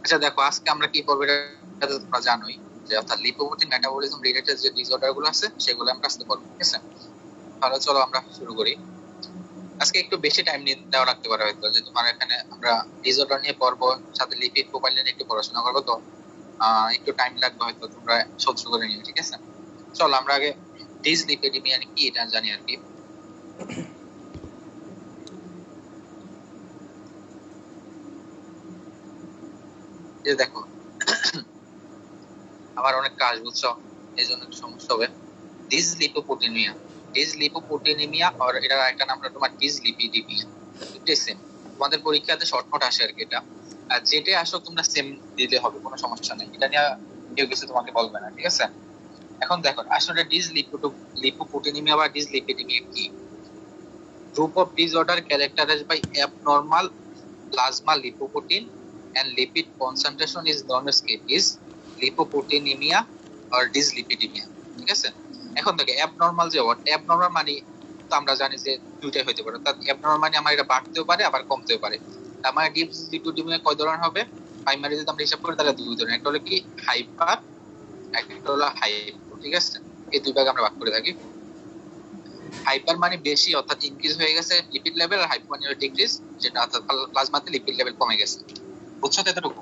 আচ্ছা দেখো আজকে আমরা কি করবো এটা তো তোমরা জানোই, যে অর্থাৎ লিপোপ্রোটিন মেটাবলিজম রিলেটেড যে ডিসঅর্ডার গুলো আছে সেগুলো আমরা আজকে করবো, ঠিক আছে? তাহলে চলো আমরা শুরু করি। আজকে একটু বেশি টাইম দেওয়া রাখতে পারে হয়তো, যে তোমার এখানে আমরা ডিসঅর্ডার নিয়ে পড়বো, সাথে লিপিড প্রোফাইল নিয়ে একটু পড়াশোনা করবো, তো একটু টাইম লাগবে হয়তো, তোমরা সহ্য করে নিও, ঠিক আছে? চলো আমরা আগে ডিসলিপিডিমিয়া কি এটা জানি আর কি। যে দেখো আমার অনেক কাজ বুঝছো, এই জন্য একটু সমস্যা হবে। ডিসলিপোপ্রোটিনিমিয়া, ডিসলিপোপ্রোটিনিমিয়া আর এটার একটা নাম হলো তোমার ডিসলিপিডিমিয়া, দুটোই সেম। তোমাদের পরীক্ষাতে শর্টকাট আসে আর কি এটা, আর যেটাই আসো তোমরা সেম দিলে হবে, কোনো সমস্যা নেই, এটা নিয়ে কেউ কিছু তোমাকে বলবে না, ঠিক আছে? এখন দেখো আসলে ডিসলিপোপ্রোটিনিমিয়া বা ডিসলিপিডিমিয়া কি? Group of disorder characterized by abnormal plasma lipoprotein and lipid concentration is known as lipoproteinemia or dyslipidemia, ঠিক আছে? এখন দেখো অ্যাবনরমাল যে ওয়ার্ড, অ্যাবনরমাল মানে তো আমরা জানি যে দুইটাই হতে পারে, অর্থাৎ অ্যাবনরমাল মানে আমার এটা বাড়তেও পারে আবার কমতেও পারে। আমার ডিসলিপিডিমিয়া কয় ধরনের হবে? প্রাইমারি যদি আমরা হিসাব করি তাহলে দুই ধরনের, একটা হলো কি হাইপার, একটা হলো হাইপো, ঠিক আছে? এই দুই ভাগে আমরা ভাগ করে থাকি। হাইপার মানে বেশি অর্থাৎ ইনক্রিজ হয়ে গেছে লিপিড লেভেল, আর হাইপো মানে হলো ডিক্রিজ, যেটা অর্থাৎ প্লাজমাতে লিপিড লেভেল কমে গেছে। বুঝছো তো এতটুকু?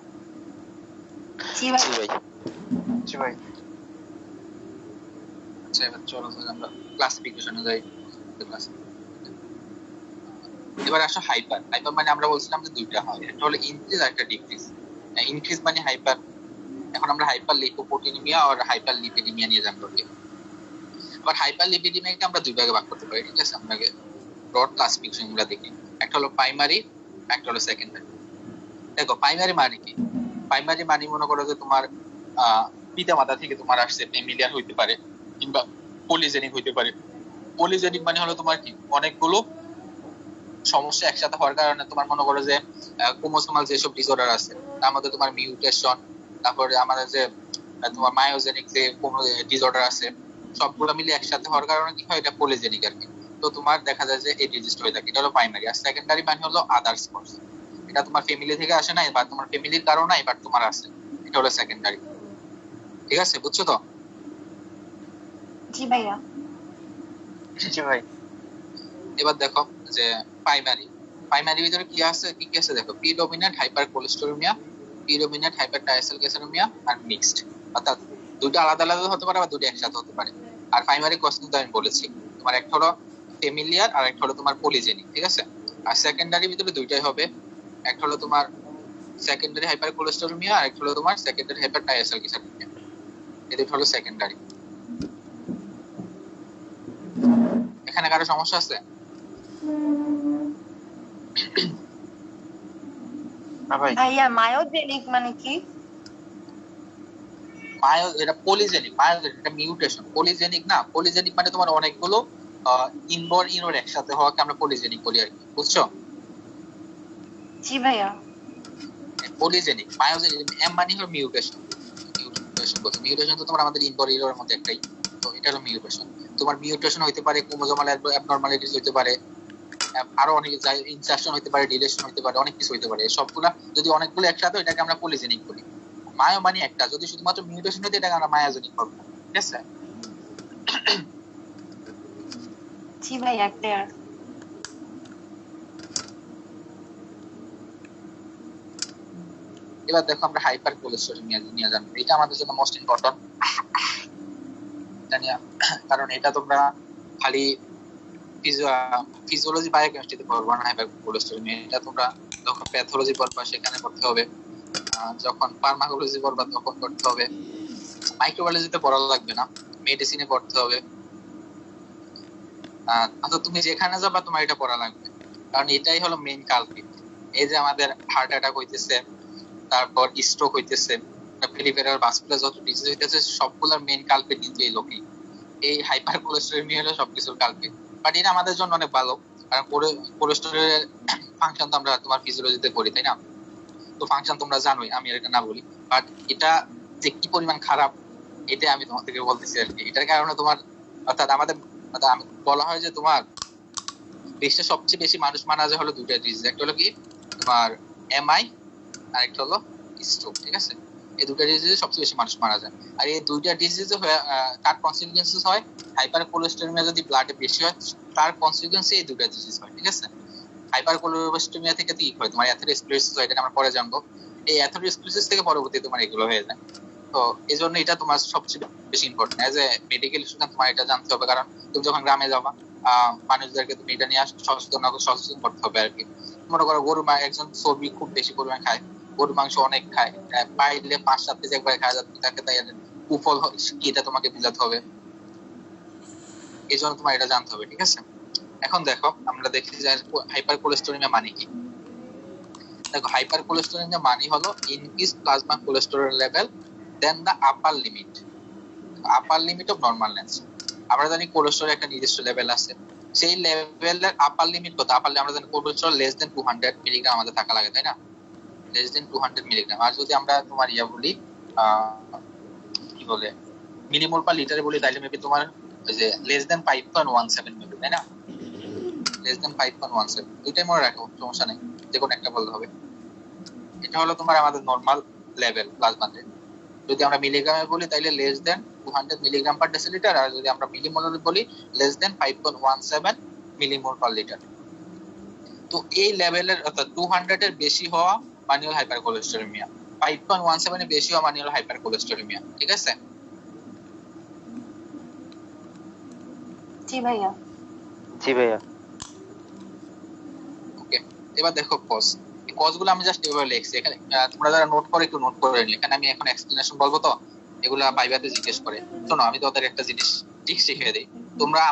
জি ভাই। জি ভাই। আচ্ছা এবার চলো আমরা ক্লাসিফিকেশনে যাই। এবার আসো হাইপার। হাইপার মানে আমরা বলছিলাম যে দুইটা হয়, একটা হলো ইনক্রিজ আর একটা ডিক্রিজ। ইনক্রিজ মানে হাইপার। এখন আমরা হাইপার লিপোপ্রোটিনিমিয়া আর হাইপার লিপিডিমিয়া নিয়ে জানবো। আবার হাইপার লিপিডিমিয়াকে আমরা দুই ভাগে ভাগ করতে পারি, ঠিক আছে? আমরা ব্রড ক্লাসিফিকেশন গুলো দেখি। একটা হলো প্রাইমারি, একটা হলো সেকেন্ডারি। দেখো প্রাইমারি মানে কি? প্রাইমারি মানে মনে করো যে তোমার পিতা মাতা থেকে তোমার আসছে, ফ্যামিলিয়ার হইতে পারে কিংবা পলিজেনিক হইতে পারে। পলিজেনিক মানে হলো তোমার কি অনেকগুলো সমস্যা একসাথে হওয়ার কারণে তোমার মনে করো যে ক্রোমোসোমাল যেসব ডিসঅর্ডার আছে তার মধ্যে তোমার মিউটেশন, তারপরে আমাদের যে তোমার মায়োজেনিক যে কোনো ডিসঅর্ডার আছে, সবগুলো মিলে একসাথে হওয়ার কারণে কি হয়, এটা পলিজেনিক আর কি। তো তোমার দেখা যায় যে এই ডিজিজটা হয়ে থাকে, এটা হলো প্রাইমারি। আর সেকেন্ডারি মানে হলো আদার্স কজ, এটা তোমার ফ্যামিলি থেকে আসে না বা তোমার ফ্যামিলির কারণে এবার তোমার আছে, এটা হলো সেকেন্ডারি, ঠিক আছে? বুঝছো তো? জি ভাইয়া। জি ভাই। এবার দেখো যে প্রাইমারি, প্রাইমারি ভিতরে কি আছে কি কি আছে দেখো, প্রিডমিনেন্ট হাইপার কোলেস্টেরোমিয়া, প্রিডমিনেন্ট হাইপার ট্রাইসালগ্লিসারিমিয়া আর মিক্সড, অর্থাৎ দুটো আলাদা আলাদা হতে পারে বা দুটো একসাথে হতে পারে। আর প্রাইমারি কজ কিন্তু আমি বলেছি তোমার একটা হলো ফ্যামিলিয়ার আর একটা হলো তোমার পলিজেনিক, ঠিক আছে? আর সেকেন্ডারি ভিতরে দুইটাই হবে, একটা হলো তোমার সেকেন্ডারি হাইপার কোলেস্টেরোমিয়া আর একটা হলো তোমার সেকেন্ডারি হাইপার ট্রাইসালগ্লিসারিমিয়া, এই দুটো হলো সেকেন্ডারি। এখানে কারো সমস্যা আছে? ভাইয়া মায়োজেনিক মানে কি? এটা পলিজেনিক, মায়োজেনিক এটা মিউটেশন, পলিজেনিক না। পলিজেনিক মানে তোমার অনেকগুলো ইনবর ইনোর একসাথে হওয়াকে আমরা পলিজেনিক বলি আর কি, বুঝছো? জি ভাইয়া। পলিজেনিক, মায়োজেনিক এম মানে হলো মিউটেশন। মিউটেশন বলতে মিউটেশন তো তোমার আমাদের ইনবর ইনোর মধ্যে একটাই, তো এটা হলো মিউটেশন। তোমার মিউটেশন হইতে পারে, ক্রোমোজোমাল অ্যাবনরমালিটিস হইতে পারে, আরো অনেক ইনসার্শন হইতে পারে, ডিলেশন হইতে পারে, অনেক কিছু হইতে পারে। সবগুলা যদি অনেকগুলো একসাথে এটাকে আমরা পলিজেনিক বলি। মায়ো মানে একটা, যদি শুধুমাত্র মিউটেশন হইতে এটাকে আমরা মায়োজেনিক বলবো, ঠিক আছে? জি ভাইয়া ক্লিয়ার। এবার দেখো আমরা হাইপার কোলেস্টেরোমিয়া নিয়ে জানবো, এটা আমাদের জন্য মোস্ট ইম্পর্টেন্ট জানিয়া, কারণ এটা তোমরা খালি ফিজিওলজি বায়োকেমিস্ট্রিতে পড়বা না। হাইপার কোলেস্টেরোমিয়া এটা তোমরা যখন প্যাথোলজি পড়বা সেখানে পড়তে হবে, যখন ফার্মাকোলজি পড়বা তখন পড়তে হবে, মাইক্রোবায়োলজিতে পড়া লাগবে না, মেডিসিনে পড়তে হবে। আচ্ছা তুমি যেখানে যাবা তোমার এটা পড়া লাগবে, কারণ এটাই হলো মেইন কালপ্রিট। এই যে আমাদের হার্ট অ্যাটাক হইতেছে, তারপর স্ট্রোক হইতেছে, পেরিফেরাল ভাস্কুলার যত ডিজিজ হইতেছে সবগুলোর মেইন কালপ্রিট কিন্তু এই লোকই। এই হাইপার কোলেস্টেরোমিয়া হলো সবকিছুর কালপ্রিট। বাট এটা আমাদের জন্য অনেক ভালো, কারণ কোলেস্টেরলের ফাংশন তো আমরা তোমার ফিজিওলজিতে পড়ি, তাই না? তো ফাংশন তোমরা জানোই, আমি এটা না বলি। বাট এটা যে কি পরিমাণ খারাপ এটা আমি তোমাদেরকে বলতেছি আর কি। এটার কারণে তোমার অর্থাৎ আমাদের আমি বলা হয় যে তোমার বিশ্বে সবচেয়ে বেশি মানুষ মারা যায় হলো দুইটা ডিজিজ, একটা হলো কি তোমার এমআই আর একটা হলো স্ট্রোক, ঠিক আছে? এই দুটো ডিজিজে সবচেয়ে বেশি মানুষ মারা যায়। আর এই দুইটা ডিজিজে তার কনসিকুয়েন্সেস হয় হাইপার কোলেস্টেরমিয়া যদি ব্লাডে বেশি হয় তার কনসিকুয়েন্সে এই দুটো ডিজিজ হয়, ঠিক আছে? হাইপার কোলেস্টেরমিয়া থেকে কি হয় তোমার অ্যাথেরোস্ক্লেরোসিস হয়, এটা আমরা পরে জানবো। এই অ্যাথেরোস্ক্লেরোসিস থেকে পরবর্তীতে তোমার এগুলো হয়ে যায়। তো এই জন্য এটা তোমার সবচেয়ে বেশি important as a medical student, তোমার এটা জানতে হবে। কারণ তুমি যখন গ্রামে যাবা মানুষদেরকে তুমি এটা নিয়ে সচেতন করতে হবে আর কি। মনে করো একজন চর্বি খুব বেশি পরিমাণ খায়, গরুর মাংস অনেক খায়, পাইলে 5-7 কেজি একবার খায়, তাকে তাই কুফল কি এটা তোমাকে বোঝাতে হবে। এই জন্য তোমার এটা জানতে হবে, ঠিক আছে? এখন দেখো আমরা দেখি যে হাইপার কোলেস্টেরমিয়া মানে কি। দেখো হাইপার কোলেস্টেরমিয়া মানে হলো increase plasma cholesterol level then the upper limit of normal range. আমরা জানি কোলেস্টেরল একটা নির্দিষ্ট লেভেল আছে, সেই লেভেলের আপার লিমিট কত? আমরা জানি কোলেস্টেরল লেস দেন 200 মিলিগ্রাম আমাদের থাকা লাগে, তাই না? Less than 200 milligram. আর যদি আমরা তোমার বলি কি বলে মিলিমোল পার লিটারে বলি, তাইলে মেবি তোমার ওই যে লেস দেন 5.17 মিলি, তাই না? লেস দেন 5.17, দুইটাই মনে রাখো, সমস্যা নেই, যে কোনো একটা বলতে হবে। এটা হলো তোমার আমাদের নরমাল লেভেল প্লাজমাতে। যদি আমরা মিলিগ্রামে বলি তাহলে less than 200 milligram per decilitre, আর যদি আমরা মিলিমোলে বলি less than 5.17 millimole per litre. তো এই লেভেলের অর্থাৎ 200 এর বেশি হওয়া মানে হলো হাইপার কোলেস্টেরমিয়া, 5.17 এর বেশি হওয়া মানে হলো হাইপার কোলেস্টেরমিয়া, ঠিক আছে? জি ভাইয়া। জি ভাইয়া। ওকে, এবার দেখো কজগুলো আমি জাস্ট এভাবে লিখছি এখানে, তোমরা যারা নোট করে একটু নোট করে নিও, এখানে আমি এখন এক্সপ্লেনেশন বলবো তো এগুলা ভাইভাতে জিজ্ঞেস করে। শোনো আমি তোমাদের একটা জিনিস ঠিক শিখিয়ে দিই।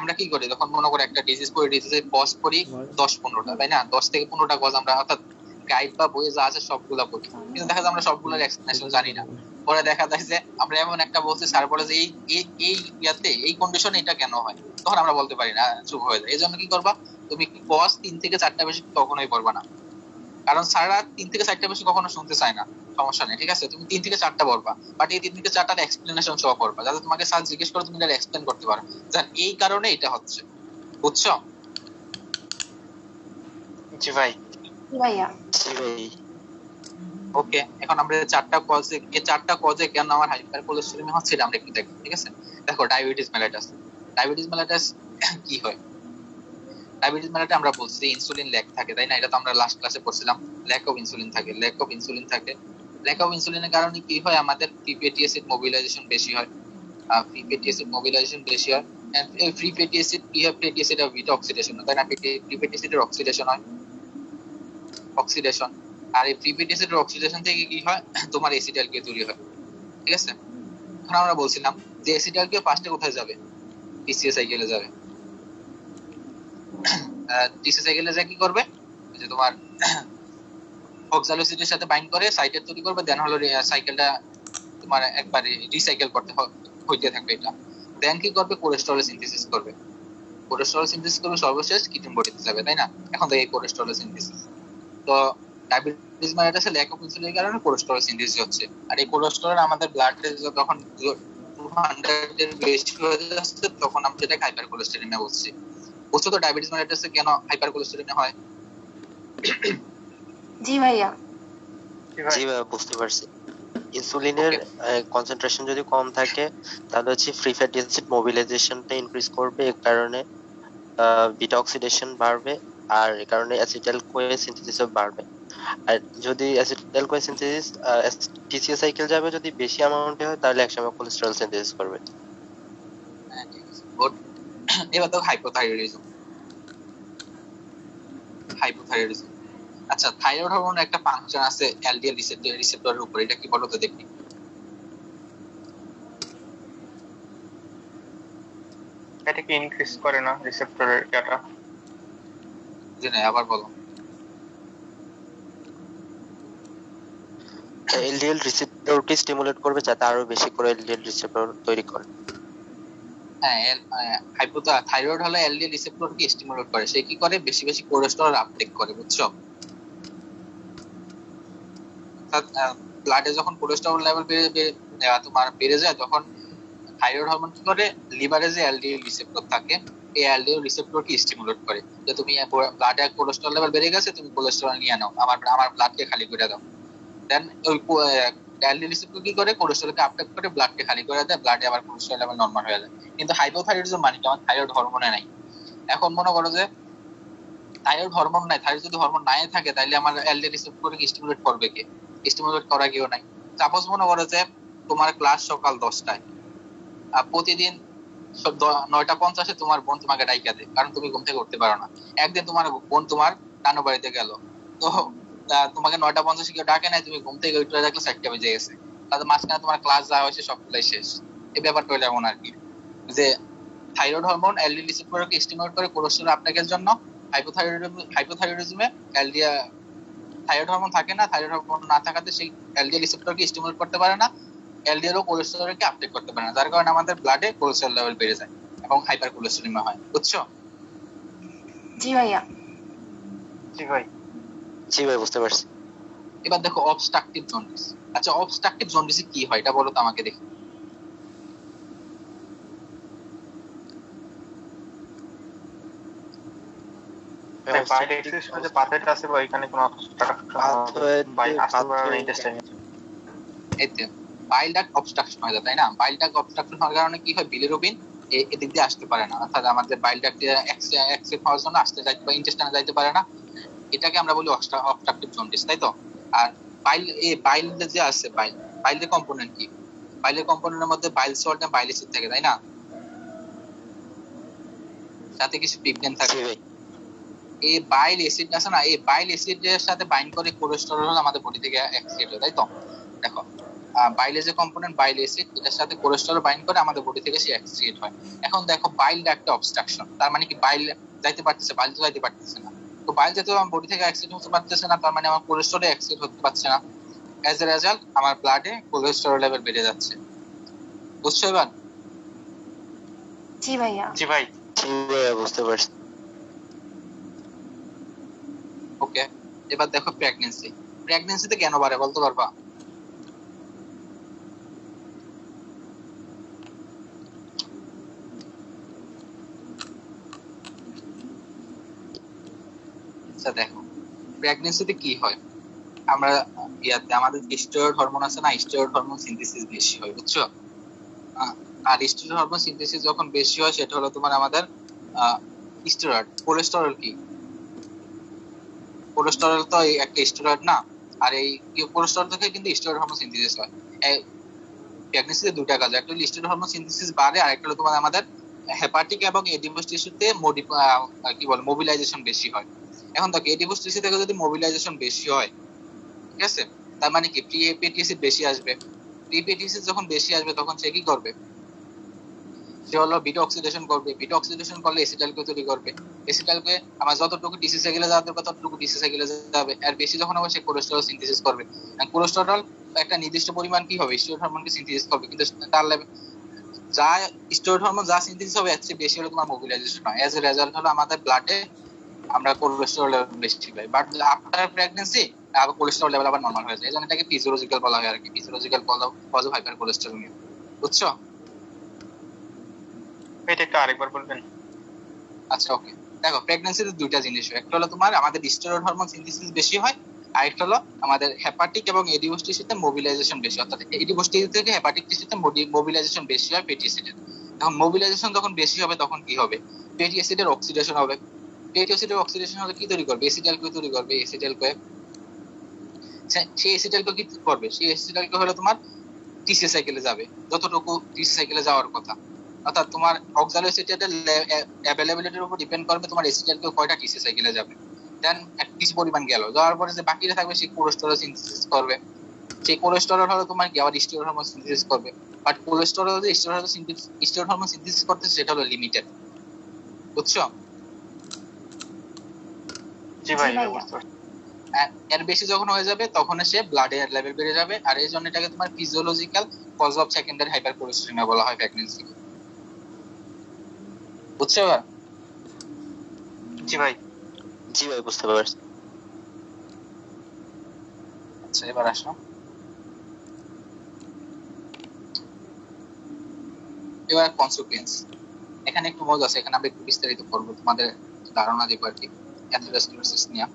আমরা কি করি যখন মনে করো একটা ডিজিজ পড়ি, ডিজিজের কজ পড়ি 10-15টা, তাই না? 10 থেকে 15টা কজ আমরা অর্থাৎ গাইড বা বইয়ে যা আছে সবগুলা পড়ি, কিন্তু দেখা যায় আমরা সবগুলোর এক্সপ্লেনেশন জানি না। পরে দেখা যায় যে আমরা এমন একটা বলছি, স্যার বলে যে এই ইয়াতে এই কন্ডিশনে এটা কেন হয়, তখন আমরা বলতে পারি না, চুপ হয়ে যায়। এই জন্য কি করবা, তুমি কজ 3 থেকে 4টা বেশি কখনোই পড়বা না, কারণ স্যাররা 3 থেকে 4টা বেশি কখনো শুনতে চায় না। সমস্যা নেই, ঠিক আছে? তুমি 3 থেকে 4টা পড়বা, বাট এই 3 থেকে 4টার এক্সপ্লেনেশন সহ পড়বা, যাতে তোমাকে স্যার জিজ্ঞেস করে তুমি এটা এক্সপ্লেন করতে পারো যে এই কারণে এটা হচ্ছে, বুঝছো? জি ভাই। জি ভাইয়া। জি ভাই। ওকে, এখন আমরা এই 4টা কজে কেন আমার হাইপার কোলেস্টেরমিয়া হচ্ছে এটা আমরা একটু দেখব, ঠিক আছে? দেখো ডায়াবেটিস মেলাইটাস কি হয়? ডায়াবেটিস মেলাইটাস আমরা বলছি ইনসুলিন ল্যাক থাকে, তাই না? এটা তো আমরা লাস্ট ক্লাসে পড়ছিলাম। ল্যাক অফ ইনসুলিন থাকে। ল্যাক অফ ইনসুলিনের কারণে কি হয়, আমাদের ফ্রি ফ্যাটি অ্যাসিড মোবিলাইজেশন বেশি হয়। এই ফ্রি ফ্যাটি অ্যাসিড কি হয়, ফ্যাটি অ্যাসিড আর বিটা অক্সিডেশন, তাই না? ফ্রি ফ্যাটি অ্যাসিডের অক্সিডেশন হয়, অক্সিডেশন। আর এই ফ্রি ফ্যাটি অ্যাসিডের অক্সিডেশন থেকে কি হয়, তোমার অ্যাসিড অ্যালকিল তৈরি হয়, ঠিক আছে? এখন আমরা বলছিলাম যে অ্যাসিড অ্যালকিল ফার্স্টে কোথায় যাবে? টিসিএ সাইকেলে যাবে। টিসিএ সাইকেলে যা কি করবে, যে তোমার অক্সালোসিডের সাথে বাইন্ড করে সাইকেল তৈরি করবে, দেন হলো সাইকেলটা তোমার একবারে রিসাইকেল করতে হইতে থাকবে এটা। দেন কি করবে, কোলেস্টেরল সিনথেসিস করবে। সর্বশেষ কিটোন বডিতে যাবে, তাই না? এখন দেখো এই কোলেস্টেরল সিনথেসিস। তো ডায়াবেটিস মেলাইটাসে ল্যাক অফ ইনসুলিনের কারণে কোলেস্টেরল সিনথেসিস হচ্ছে। আর এই কোলেস্টেরল আমাদের ব্লাডে যখন 200 এর বেশি হয়ে যাচ্ছে তখন আমরা যেটা হাইপার কোলেস্টেরমিয়া বলছি। বুঝছো তো ডায়াবেটিস মেলাইটাসে কেন হাইপার কোলেস্টেরমিয়া হয়? জি ভাইয়া। জি ভাই, বুঝতে পারছি। ইনসুলিনের কনসেন্ট্রেশন যদি কম থাকে তাহলে হচ্ছে ফ্রি ফ্যাটি অ্যাসিড মোবিলাইজেশনটা ইনক্রিজ করবে, এর কারণে বিটা অক্সিডেশন বাড়বে, আর এই কারণে অ্যাসিটাইল কোয়ে সিনথেসিসও বাড়বে। আর যদি acetyl CoA synthesis TCA cycle যাবে যদি বেশি অ্যামাউন্টে হয় তাহলে একসময় কোলেস্টেরল সিনথেসিস করবে। হ্যাঁ, ঠিক আছে, গুড। এবার তো হাইপোথাইরয়েডিজম। আচ্ছা, থাইরয়েড হরমোনের একটা ফাংশন আছে এলডিএল রিসেপ্টরের উপর, এটা কি বলো তো দেখি? এটা কি ইনক্রিজ করে না রিসেপ্টরের ডাটা? জি না, আবার বলো। এলডিএল রিসেপ্টরটি স্টিমুলেট করবে যাতে আরো বেশি করে এলডিএল রিসেপ্টর তৈরি করে। হ্যাঁ, থাইরয়েড হলো এলডিএল রিসেপ্টরকে স্টিমুলেট করে, সে কি করে, বেশি বেশি কোলেস্টেরল আপটেক করে, বুঝছো? ব্লাডে যখন কোলেস্টেরল লেভেল তোমার বেড়ে যায় তখন থাইরয়েড হরমোন কি করে, লিভারে যে এলডিএল রিসেপ্টর থাকে এই এলডিএল রিসেপ্টরকে স্টিমুলেট করে, যে তুমি ব্লাডে কোলেস্টেরল লেভেল বেড়ে গেছে, তুমি কোলেস্টেরল নিয়ে নাও, আমার ব্লাডকে খালি করে দাও। দেন ওই এলডিএল রিসেপ্টর কি করে, কোলেস্টেরলকে আপটেক করে ব্লাডকে খালি করে দেয়, ব্লাডে আবার কোলেস্টেরল লেভেল নরমাল হয়ে যায়। কিন্তু হাইপোথাইরয়েডিজম মানে কি, আমার থাইরয়েড হরমোনে নাই। এখন মনে করো যে থাইরয়েড হরমোন নাই, থাইরয়েড যদি হরমোন নাই থাকে তাহলে আমার এলডিএল রিসেপ্টরকে স্টিমুলেট করবে কে? স্টিমুলেট করা কেউ নাই। সাপোজ মনে করো যে তোমার ক্লাস সকাল 10টায়, আর প্রতিদিন 9:50 তোমার বোন তোমাকে ডাইকা দেয়, কারণ তুমি ঘুম থেকে উঠতে পারো না। একদিন তোমার বোন তোমার নানু বাড়িতে গেল, তো তোমাকে 9:50 কেউ ডাকে নাই, তুমি ঘুম থেকে উঠে দেখলে 4টা বেজে গেছে, তাহলে মাঝখানে তোমার ক্লাস যা হয়েছে সবগুলাই শেষ। এই ব্যাপারটা হলো এমন আর কি, যে থাইরয়েড হরমোন এলডিএল রিসেপ্টরকে স্টিমুলেট করে কোলেস্টেরল আপটেকের জন্য। হাইপোথাইরয়েডিজমে এলডিএল থাইরয়েড হরমোন থাকে না, থাইরয়েড হরমোন না থাকাতে সেই এলডিএল রিসেপ্টরকে স্টিমুলেট করতে পারে না, এলডিএল ও কোলেস্টেরলকে আপটেক করতে পারে না, যার কারণে আমাদের ব্লাডে কোলেস্টেরল লেভেল বেড়ে যায় এবং হাইপার কোলেস্টেরোলিমিয়া হয়। বুঝছো? জি ভাইয়া। জি ভাই। জি ভাই বুঝতে পারছি। এবার দেখো অবস্ট্রাকটিভ জন্ডিস। আচ্ছা অবস্ট্রাকটিভ জন্ডিস কি হয় এটা বলো তো আমাকে দেখি। বাইরে এক্সিস্ট যে পাথওয়েটা আছে বা এখানে কোনো বাই আসতে পারে না ইন্টেস্টাইন। এতে বাইল ডাক্ট অবস্ট্রাকশন হয়ে যায়, তাই না? বাইল ডাক্ট অবস্ট্রাকশন হওয়ার কারণে কি হয়, বিলিরুবিন এদিক দিয়ে আসতে পারে না, অর্থাৎ আমাদের বাইল ডাক্টে অ্যাক্সেস হওয়ার জন্য আসতে যাইতে বা ইন্টেস্টাইনে যাইতে পারে না। এটাকে আমরা বলি অবস্ট্রাকটিভ জন্ডিস, তাই তো? আর বাইল যে আছে, বাইলের কম্পোনেন্ট কি? বাইলের কম্পোনেন্টের মধ্যে বাইল সল্ট এবং বাইল অ্যাসিড থাকে, তাই না? সাথে কিছু পিগমেন্ট থাকে। এই বাইল অ্যাসিড আছে না, এই বাইল অ্যাসিডের সাথে বাইন্ড করে কোলেস্টেরল আমাদের বডি থেকে এক্সক্রিট হয়, তাই তো? দেখো বাইলের যে কম্পোনেন্ট বাইল অ্যাসিড, এটার সাথে কোলেস্টেরল বাইন্ড করে আমাদের বডি থেকে সে এক্সক্রিট হয়। এখন দেখো বাইল একটা অবস্ট্রাকশন, তার মানে কি বাইল যাইতে পারতেছে, বাইল তো যাইতে পারতেছে না। তো বাইল যেহেতু আমার বডি থেকে এক্সক্রিট হতে পারতেছে না, তার মানে আমার কোলেস্টেরল এক্সক্রিট হতে পারছে না। অ্যাজ এ রেজাল্ট আমার ব্লাডে কোলেস্টেরল লেভেল বেড়ে যাচ্ছে। বুঝছো এবার? জি ভাইয়া। জি ভাই। জি ভাই বুঝতে পারছি। ওকে, এবার দেখো প্রেগন্যান্সিতে কেন বাড়ে বলতে পারবা? আচ্ছা দেখো প্রেগন্যান্সিতে কি হয়, আমরা আমাদের স্টেরয়েড হরমোন আছে না, স্টেরয়েড হরমোন সিনথেসিস বেশি হয়, বুঝছো? আর স্টেরয়েড হরমোন সিনথেসিস যখন বেশি হয় সেটা হলো তোমার আমাদের স্টেরয়েড। কোলেস্টেরল কি? কোলেস্টেরল তো একটা স্টেরয়েড না, আর এই কোলেস্টেরল থেকে কিন্তু স্টেরয়েড হরমোন সিনথেসিস হয়। প্রেগন্যান্সিতে দুটো কাজ, একটা হলো স্টেরয়েড হরমোন সিনথেসিস বাড়ে, আর একটা হলো তোমার আমাদের হেপাটিক এবং এডিপোস টিস্যুতে কি বলে মোবিলাইজেশন বেশি হয়। এখন দেখো এডিপোস টিস্যু থেকে যদি মোবিলাইজেশন বেশি হয়, ঠিক আছে, তার মানে কি প্রি ফ্যাটি অ্যাসিড বেশি আসবে। প্রি ফ্যাটি অ্যাসিড যখন বেশি আসবে তখন সে কি করবে, সে হলো বিটা অক্সিডেশন করবে। বিটা অক্সিডেশন করলে এসিটাইলকে তৈরি করবে। এসিটাইলকে আমার যতটুকু টিসি সাইকেলে যাওয়ার দরকার ততটুকু টিসি সাইকেলে যাবে, আর বেশি যখন হবে সে কোলেস্টেরল সিনথেসিস করবে। কোলেস্টেরল একটা নির্দিষ্ট পরিমাণ কি হবে, স্টেরয়েড হরমোনকে সিনথেসিস করবে, কিন্তু তার লেভেল যা স্টেরয়েড হরমোন যা সিনথেসিস হবে এর চেয়ে বেশি হলে তোমার মোবিলাইজেশন হয়। এজ এ রেজাল্ট হলো আমাদের ব্লাডে আমরা কোলেস্টেরল লেভেল বেশি পাই, বাট আফটার প্রেগন্যান্সি আবার কোলেস্টেরল লেভেল আবার নরমাল হয়ে যায়। এজন্য এটাকে ফিজিওলজিক্যাল বলা হয় আর কি, ফিজিওলজিক্যাল কজ অফ হাইপার কোলেস্টেরোলিয়া। বুঝছো? এটা একটু আরেকবার বলবেন? আচ্ছা ওকে, দেখো প্রেগন্যান্সিতে দুইটা জিনিস হয়, একটা হলো তোমার আমাদের স্টেরয়েড হরমোন সিনথেসিস বেশি হয়, আর একটা হলো আমাদের হেপাটিক এবং এডিপোস টিস্যুতে মোবিলাইজেশন বেশি, অর্থাৎ এডিপোস টিস্যু থেকে হেপাটিক টিস্যুতে মোবিলাইজেশন বেশি হয় ফ্যাটি অ্যাসিডের। এখন মোবিলাইজেশন যখন বেশি হবে তখন কি হবে, ফ্যাটি অ্যাসিডের অক্সিডেশন হবে। ফ্যাটি অ্যাসিডের অক্সিডেশন হলে কি তৈরি করবে, এসিটাইলকে তৈরি করবে। এসিটাইলকে সেই এসিটাইলকে কি করবে, সেই এসিটাইলকে হলো তোমার টিসি সাইকেলে যাবে যতটুকু টিসি সাইকেলে যাওয়ার কথা, অর্থাৎ তোমার অক্সালো এসিটেটের অ্যাভেলেবিলিটির উপর ডিপেন্ড করবে তোমার এসিটাইলকে কয়টা টিসি সাইকেলে যাবে। দেন কিছু পরিমাণ গেল, যাওয়ার পরে যে বাকিটা থাকবে সেই কোলেস্টেরল সিনথেসিস করবে। সেই কোলেস্টেরল হলো তোমার কি আবার স্টেরয়েড হরমোন সিনথেসিস করবে, বাট কোলেস্টেরল যে স্টেরয়েড হরমোন সিনথেসিস করতে সেটা হলো লিমিটেড। বুঝছো? জি ভাই বুঝতে পারছি। এর বেশি যখন হয়ে যাবে তখন সে ব্লাডে লেভেল বেড়ে যাবে, আর এই জন্য এটাকে তোমার physiological cause of secondary hypercholesterolaemia বলা হয় প্রেগন্যান্সি। বুঝছো এবার? জি ভাই। জি ভাই বুঝতে পারছি। আচ্ছা এবার আসো, এবার কনসিকুয়েন্স। এখানে একটু মজা আছে, এখানে আমরা একটু বিস্তারিত করবো, তোমাদের ধারণা দিব আর কি অ্যাথেরোস্ক্লেরোসিস নিয়ে।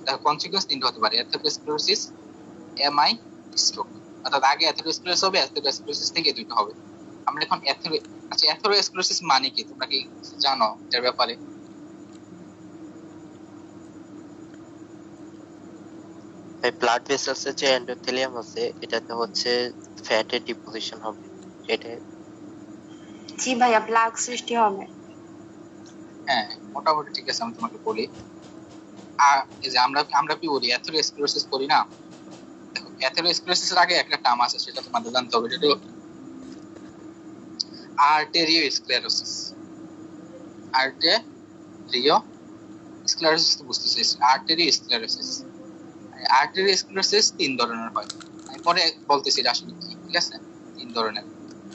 দেখো কনসিকুয়েন্স তিনটা হতে পারে, অ্যাথেরোস্ক্লেরোসিস, এমআই, স্ট্রোক। অর্থাৎ আগে অ্যাথেরোস্ক্লেরোসিস হবে, অ্যাথেরোস্ক্লেরোসিস থেকে দুটো হবে। আমরা এখন আচ্ছা অ্যাথেরোস্ক্লেরোসিস মানে কি তোমরা কি জানো এর ব্যাপারে? এই ব্লাড ভেসেলস এর যে এন্ডোথেলিয়াম আছে এটাতে হচ্ছে ফ্যাটের ডিপোজিশন হবে, এটা জি ভাইয়া, প্লাগ সৃষ্টি হবে। হ্যাঁ মোটামুটি ঠিক আছে, আমি তোমাকে বলি। এই যে আমরা কি বলি অ্যাথেরোস্ক্লেরোসিস করি না, দেখো অ্যাথেরোস্ক্লেরোসিসের আগে একটা টার্ম আছে, সেটা তোমাদের জানতে হবে, যেটা আর্টেরিওস্ক্লেরোসিস। আর্টেরিওস্ক্লেরোসিস তো বুঝতে চাইছি, আর্টেরিওস্ক্লেরোসিস। আর্টেরিওস্ক্লেরোসিস তিন ধরনের হয়, আমি পরে বলতেছি এটা আসলে কি, ঠিক আছে? তিন ধরনের।